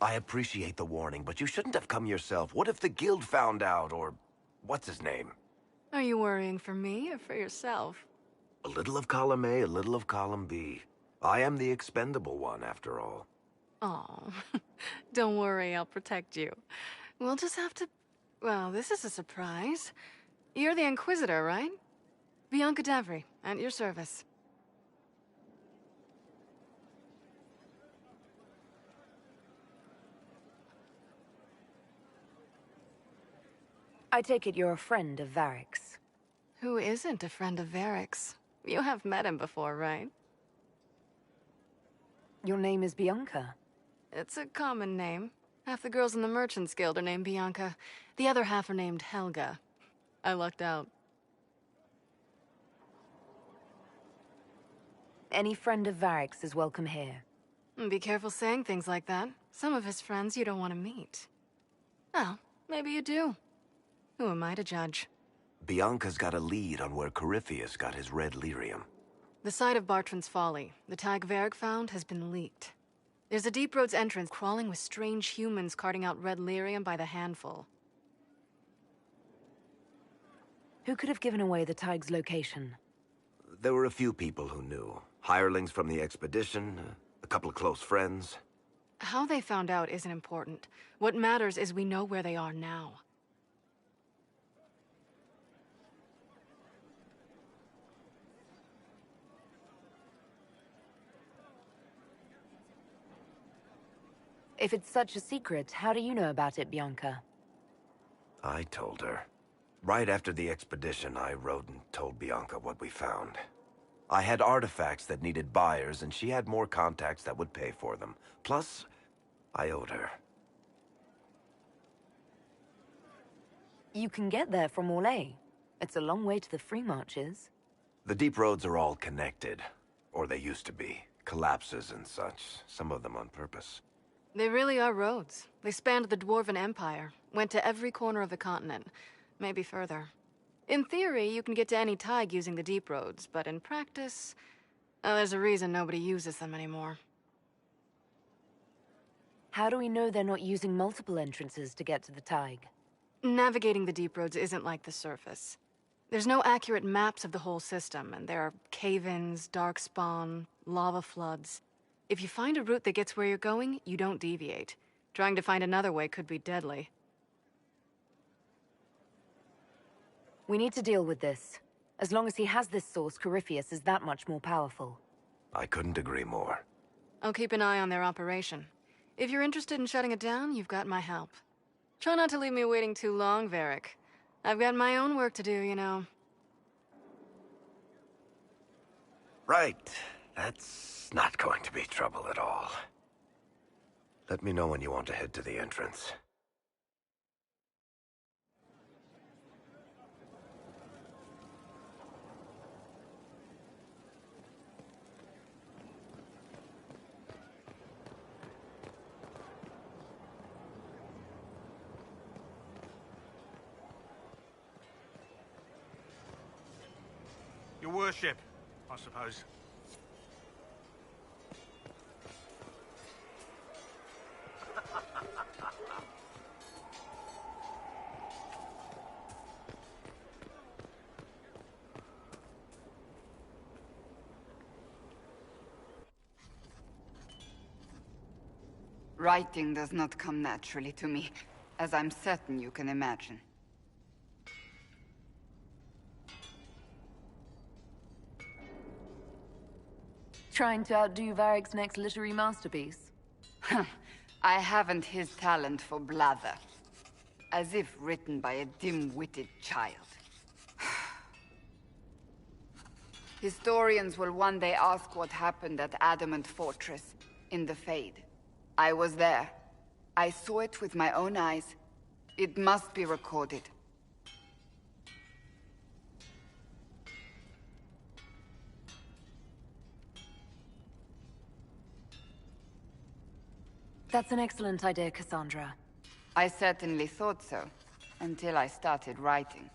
I appreciate the warning, but you shouldn't have come yourself. What if the guild found out, or what's his name? Are you worrying for me or for yourself? A little of column A, a little of column B. I am the expendable one, after all. Oh, don't worry, I'll protect you. We'll just have to... Well, this is a surprise. You're the Inquisitor, right? Bianca Davry, at your service. I take it you're a friend of Varric's. Who isn't a friend of Varric's? You have met him before, right? Your name is Bianca. It's a common name. Half the girls in the Merchants Guild are named Bianca. The other half are named Helga. I lucked out. Any friend of Varric's is welcome here. Be careful saying things like that. Some of his friends you don't want to meet. Well, maybe you do. Who am I to judge? Bianca's got a lead on where Corypheus got his red lyrium. The site of Bartrand's Folly, the tag Varric found, has been leaked. There's a Deep Roads entrance crawling with strange humans carting out red lyrium by the handful. Who could have given away the Tig's location? There were a few people who knew. Hirelings from the expedition, a couple of close friends. How they found out isn't important. What matters is we know where they are now. If it's such a secret, how do you know about it, Bianca? I told her. Right after the expedition, I wrote and told Bianca what we found. I had artifacts that needed buyers, and she had more contacts that would pay for them. Plus, I owed her. You can get there from Orlais. It's a long way to the FreeMarches. The deep roads are all connected. Or they used to be. Collapses and such. Some of them on purpose. They really are roads. They spanned the Dwarven Empire, went to every corner of the continent, maybe further. In theory, you can get to any Tig using the deep roads, but in practice, there's a reason nobody uses them anymore. How do we know they're not using multiple entrances to get to the Tig? Navigating the deep roads isn't like the surface. There's no accurate maps of the whole system, and there are cave-ins, darkspawn, lava floods. If you find a route that gets where you're going, you don't deviate. Trying to find another way could be deadly. We need to deal with this. As long as he has this source, Corypheus is that much more powerful. I couldn't agree more. I'll keep an eye on their operation. If you're interested in shutting it down, you've got my help. Try not to leave me waiting too long, Varric. I've got my own work to do, you know. Right. That's not going to be trouble at all. Let me know when you want to head to the entrance. Your worship, I suppose. Writing does not come naturally to me, as I'm certain you can imagine. Trying to outdo Varric's next literary masterpiece? I haven't his talent for blather. As if written by a dim-witted child. Historians will one day ask what happened at Adamant Fortress, in the Fade. I was there. I saw it with my own eyes. It must be recorded. That's an excellent idea, Cassandra. I certainly thought so, until I started writing.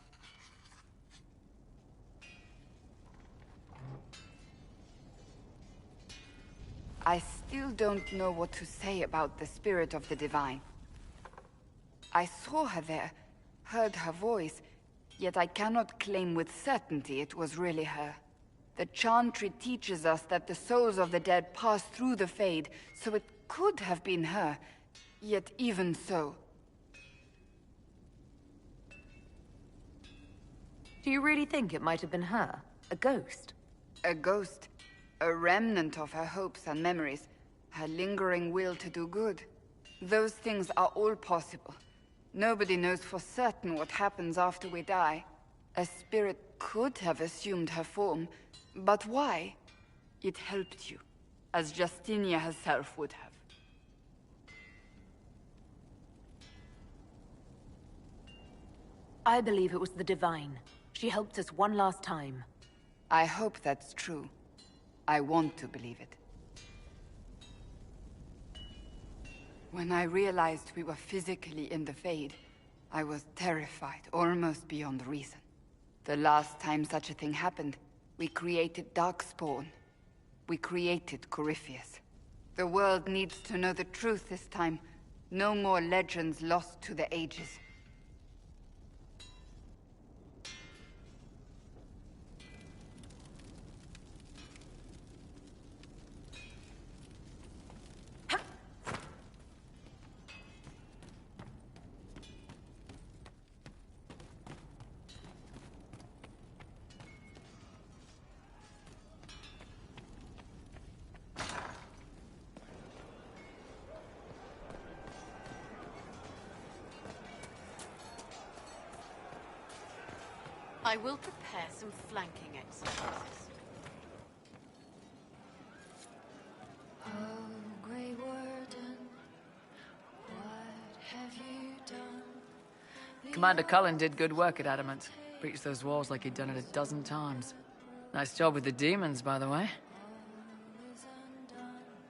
I still don't know what to say about the spirit of the divine. I saw her there, heard her voice, yet I cannot claim with certainty it was really her. The Chantry teaches us that the souls of the dead pass through the Fade, so it could have been her. Yet even so... Do you really think it might have been her? A ghost? A ghost. A remnant of her hopes and memories. Her lingering will to do good. Those things are all possible. Nobody knows for certain what happens after we die. A spirit could have assumed her form, but why? It helped you, as Justinia herself would have. I believe it was the Divine. She helped us one last time. I hope that's true. I want to believe it. When I realized we were physically in the Fade, I was terrified, almost beyond reason. The last time such a thing happened, we created Darkspawn. We created Corypheus. The world needs to know the truth this time. No more legends lost to the ages. I will prepare some flanking exercises. Oh, Grey Warden, what have you done? Commander Cullen did good work at Adamant. Breached those walls like he'd done it a dozen times. Nice job with the demons, by the way.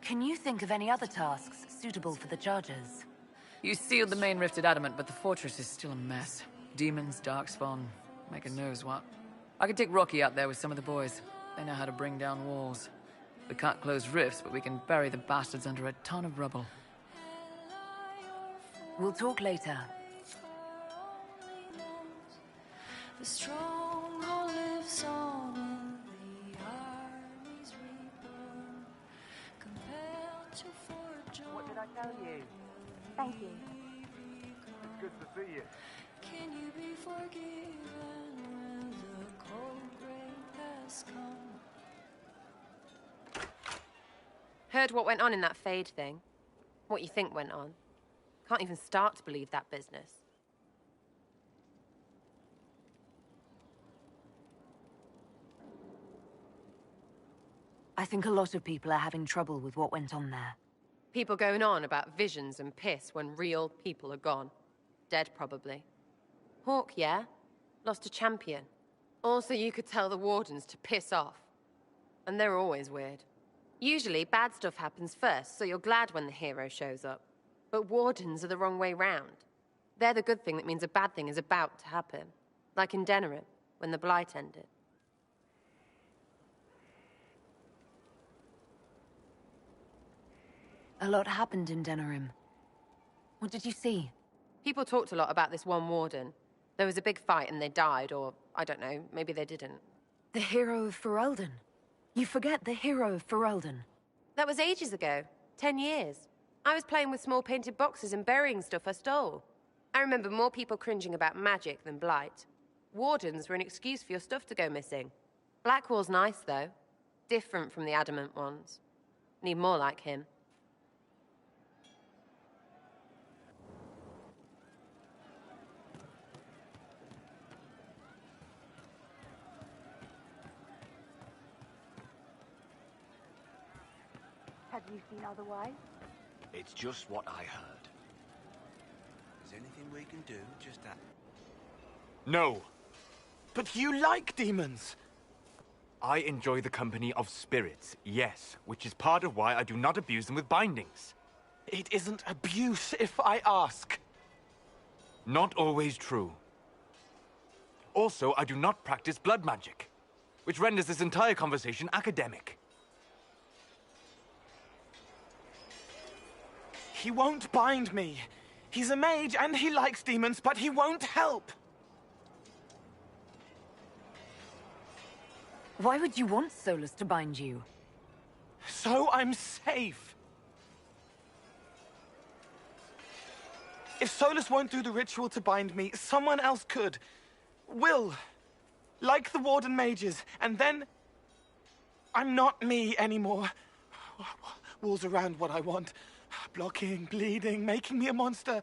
Can you think of any other tasks suitable for the Chargers? You sealed the main rift at Adamant, but the fortress is still a mess. Demons, Darkspawn, making knows what. I could take Rocky out there with some of the boys. They know how to bring down walls. We can't close rifts, but we can bury the bastards under a ton of rubble. We'll talk later. The stronghold lives on and the armies reborn, compelled to forge on. What did I tell you? Thank you. It's good to see you. Can you be forgiven when the cold grey has come? Heard what went on in that Fade thing? What you think went on? Can't even start to believe that business. I think a lot of people are having trouble with what went on there. People going on about visions and piss when real people are gone. Dead, probably. Hawk, yeah? Lost a champion. Also, you could tell the Wardens to piss off. And they're always weird. Usually, bad stuff happens first, so you're glad when the hero shows up. But Wardens are the wrong way round. They're the good thing that means a bad thing is about to happen. Like in Denerim, when the Blight ended. A lot happened in Denerim. What did you see? People talked a lot about this one Warden. There was a big fight and they died, or, I don't know, maybe they didn't. The hero of Ferelden. You forget the hero of Ferelden. That was ages ago. 10 years. I was playing with small painted boxes and burying stuff I stole. I remember more people cringing about magic than Blight. Wardens were an excuse for your stuff to go missing. Blackwall's nice, though. Different from the Adamant ones. Need more like him. Have you seen otherwise? It's just what I heard. Is there anything we can do? Just that. No. But you like demons! I enjoy the company of spirits, yes, which is part of why I do not abuse them with bindings. It isn't abuse, if I ask. Not always true. Also, I do not practice blood magic, which renders this entire conversation academic. He won't bind me. He's a mage and he likes demons, but he won't help. Why would you want Solus to bind you? So I'm safe. If Solus won't do the ritual to bind me, someone else could. Will. Like the Warden mages. And then... I'm not me anymore. Walls around what I want. Blocking, bleeding, making me a monster.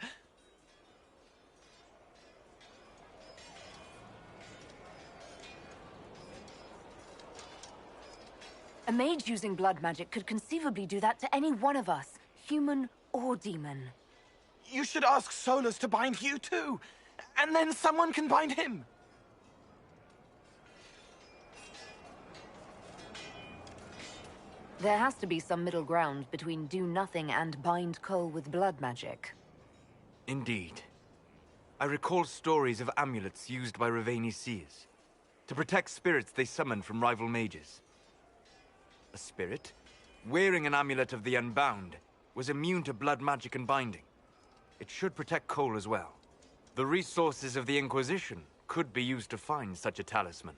A mage using blood magic could conceivably do that to any one of us, human or demon. You should ask Solus to bind you too. And then someone can bind him. There has to be some middle ground between do nothing and bind Cole with blood magic. Indeed. I recall stories of amulets used by Raveni seers to protect spirits they summoned from rival mages. A spirit, wearing an amulet of the Unbound, was immune to blood magic and binding. It should protect Cole as well. The resources of the Inquisition could be used to find such a talisman.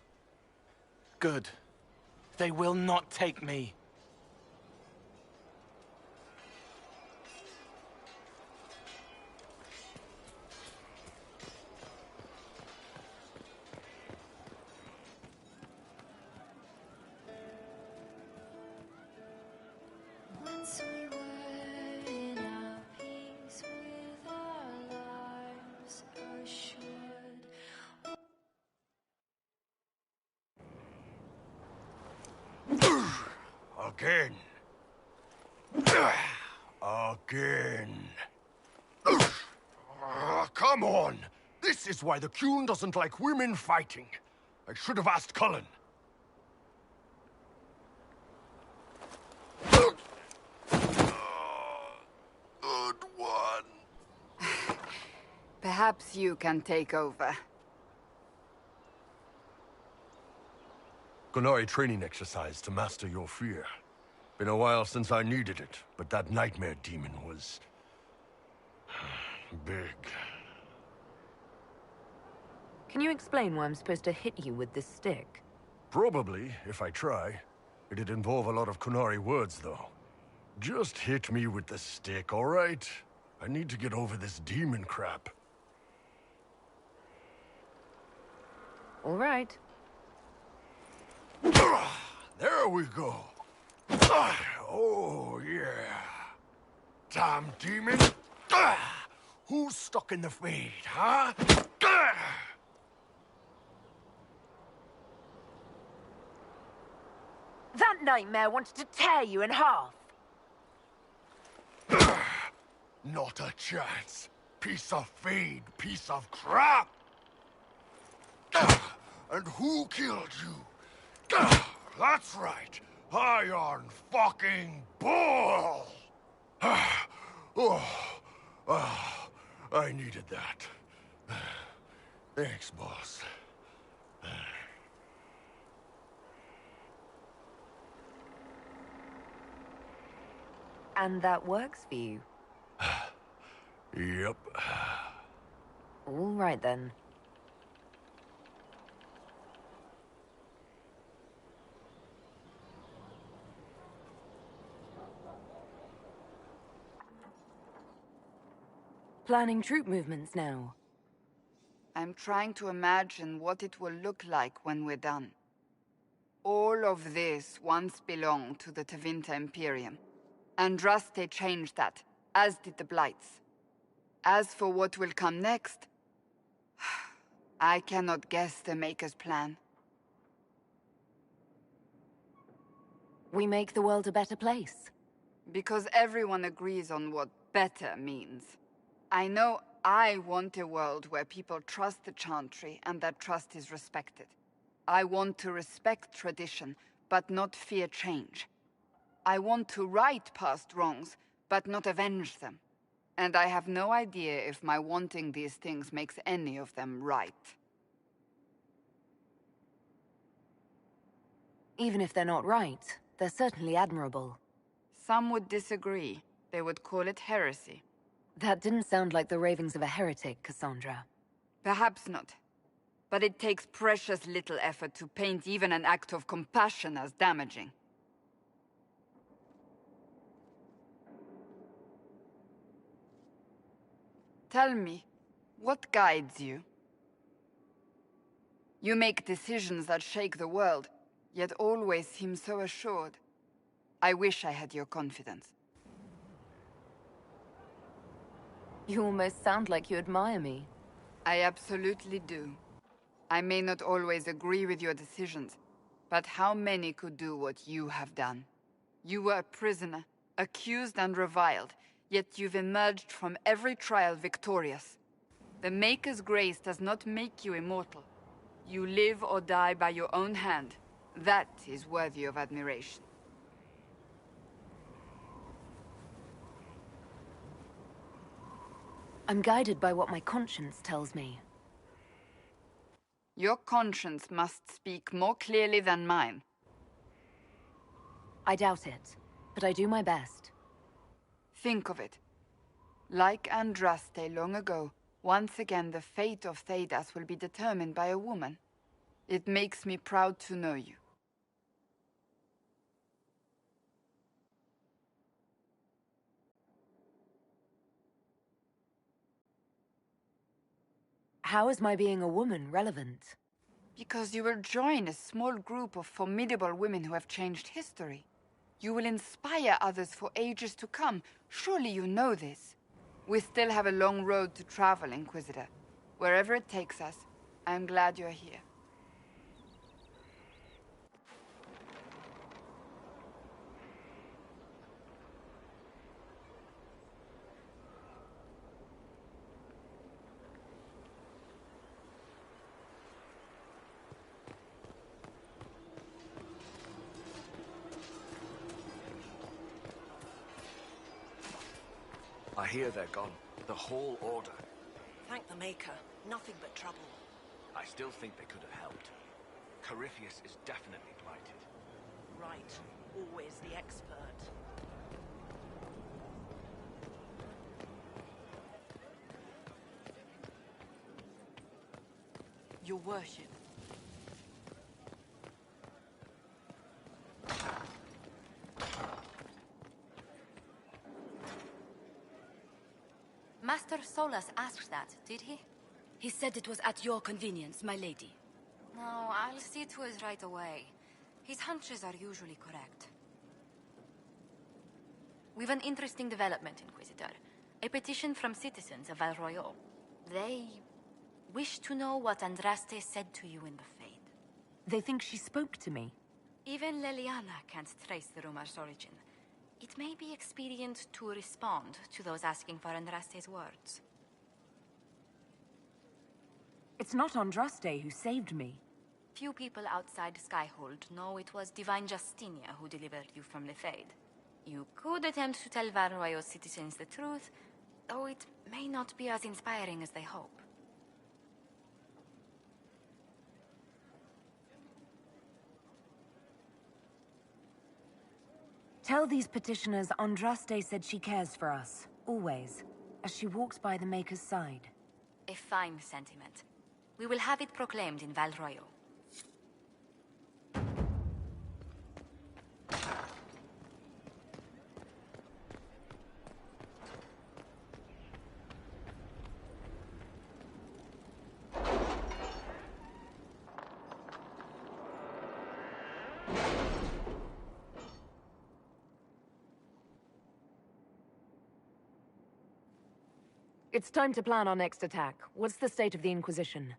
Good. They will not take me. Once we were in our peace with our lives assured. Again. Again. Come on! This is why the Qun doesn't like women fighting. I should have asked Cullen. Good one. Perhaps you can take over. Qunari training exercise to master your fear. Been a while since I needed it, but that nightmare demon was... big. Can you explain why I'm supposed to hit you with this stick? Probably, if I try. It'd involve a lot of Qunari words, though. Just hit me with the stick, all right? I need to get over this demon crap. All right. There we go. Oh, yeah. Damn demon. Who's stuck in the fade, huh? That nightmare wanted to tear you in half. Not a chance. Piece of fade, piece of crap. And who killed you? That's right. Iron fucking Bull! I needed that. Thanks, boss. And that works for you? Yep. All right, then. Planning troop movements now. I'm trying to imagine what it will look like when we're done. All of this once belonged to the Tevinter Imperium. Andraste changed that, as did the Blights. As for what will come next, I cannot guess the Maker's plan. We make the world a better place. Because everyone agrees on what better means. I know I want a world where people trust the Chantry and that trust is respected. I want to respect tradition, but not fear change. I want to right past wrongs, but not avenge them. And I have no idea if my wanting these things makes any of them right. Even if they're not right, they're certainly admirable. Some would disagree. They would call it heresy. That didn't sound like the ravings of a heretic, Cassandra. Perhaps not. But it takes precious little effort to paint even an act of compassion as damaging. Tell me, what guides you? You make decisions that shake the world, yet always seem so assured. I wish I had your confidence. You almost sound like you admire me. I absolutely do. I may not always agree with your decisions, but how many could do what you have done? You were a prisoner, accused and reviled, yet you've emerged from every trial victorious. The Maker's grace does not make you immortal. You live or die by your own hand. That is worthy of admiration. I'm guided by what my conscience tells me. Your conscience must speak more clearly than mine. I doubt it, but I do my best. Think of it. Like Andraste long ago, once again the fate of Thedas will be determined by a woman. It makes me proud to know you. How is my being a woman relevant? Because you will join a small group of formidable women who have changed history. You will inspire others for ages to come. Surely you know this. We still have a long road to travel, Inquisitor. Wherever it takes us, I'm glad you're here. I hear they're gone. The whole order. Thank the Maker. Nothing but trouble. I still think they could have helped. Corypheus is definitely blighted. Right. Always the expert. Your worship. Master Solas asked that, did he? He said it was at your convenience, my lady. No, I'll see to it right away. His hunches are usually correct. We've an interesting development, Inquisitor. A petition from citizens of Val Royal. They wish to know what Andraste said to you in the Fade. They think she spoke to me. Even Leliana can't trace the rumor's origin. It may be expedient to respond to those asking for Andraste's words. It's not Andraste who saved me. Few people outside Skyhold know it was Divine Justinia who delivered you from the Fade. You could attempt to tell Val Royal's citizens the truth, though it may not be as inspiring as they hope. Tell these petitioners Andraste said she cares for us, always, as she walks by the Maker's side. A fine sentiment. We will have it proclaimed in Val Royal. It's time to plan our next attack. What's the state of the Inquisition?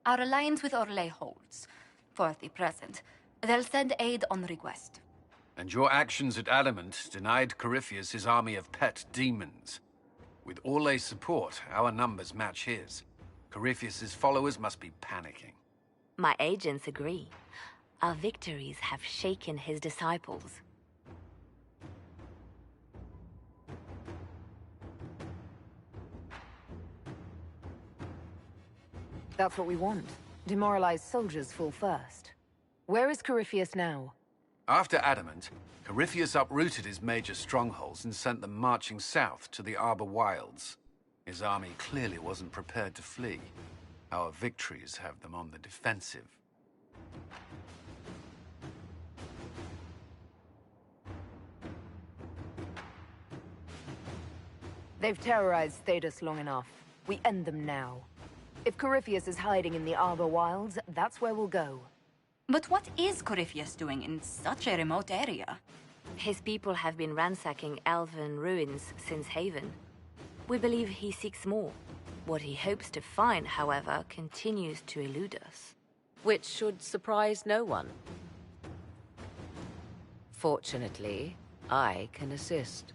Our alliance with Orlais holds, for the present. They'll send aid on request. And your actions at Adamant denied Corypheus his army of pet demons. With Orlais' support, our numbers match his. Corypheus' followers must be panicking. My agents agree. Our victories have shaken his disciples. That's what we want. Demoralized soldiers fall first. Where is Corypheus now? After Adamant, Corypheus uprooted his major strongholds and sent them marching south to the Arbor Wilds. His army clearly wasn't prepared to flee. Our victories have them on the defensive. They've terrorized Thedas long enough. We end them now. If Corypheus is hiding in the Arbor Wilds, that's where we'll go. But what is Corypheus doing in such a remote area? His people have been ransacking elven ruins since Haven. We believe he seeks more. What he hopes to find, however, continues to elude us. Which should surprise no one. Fortunately, I can assist.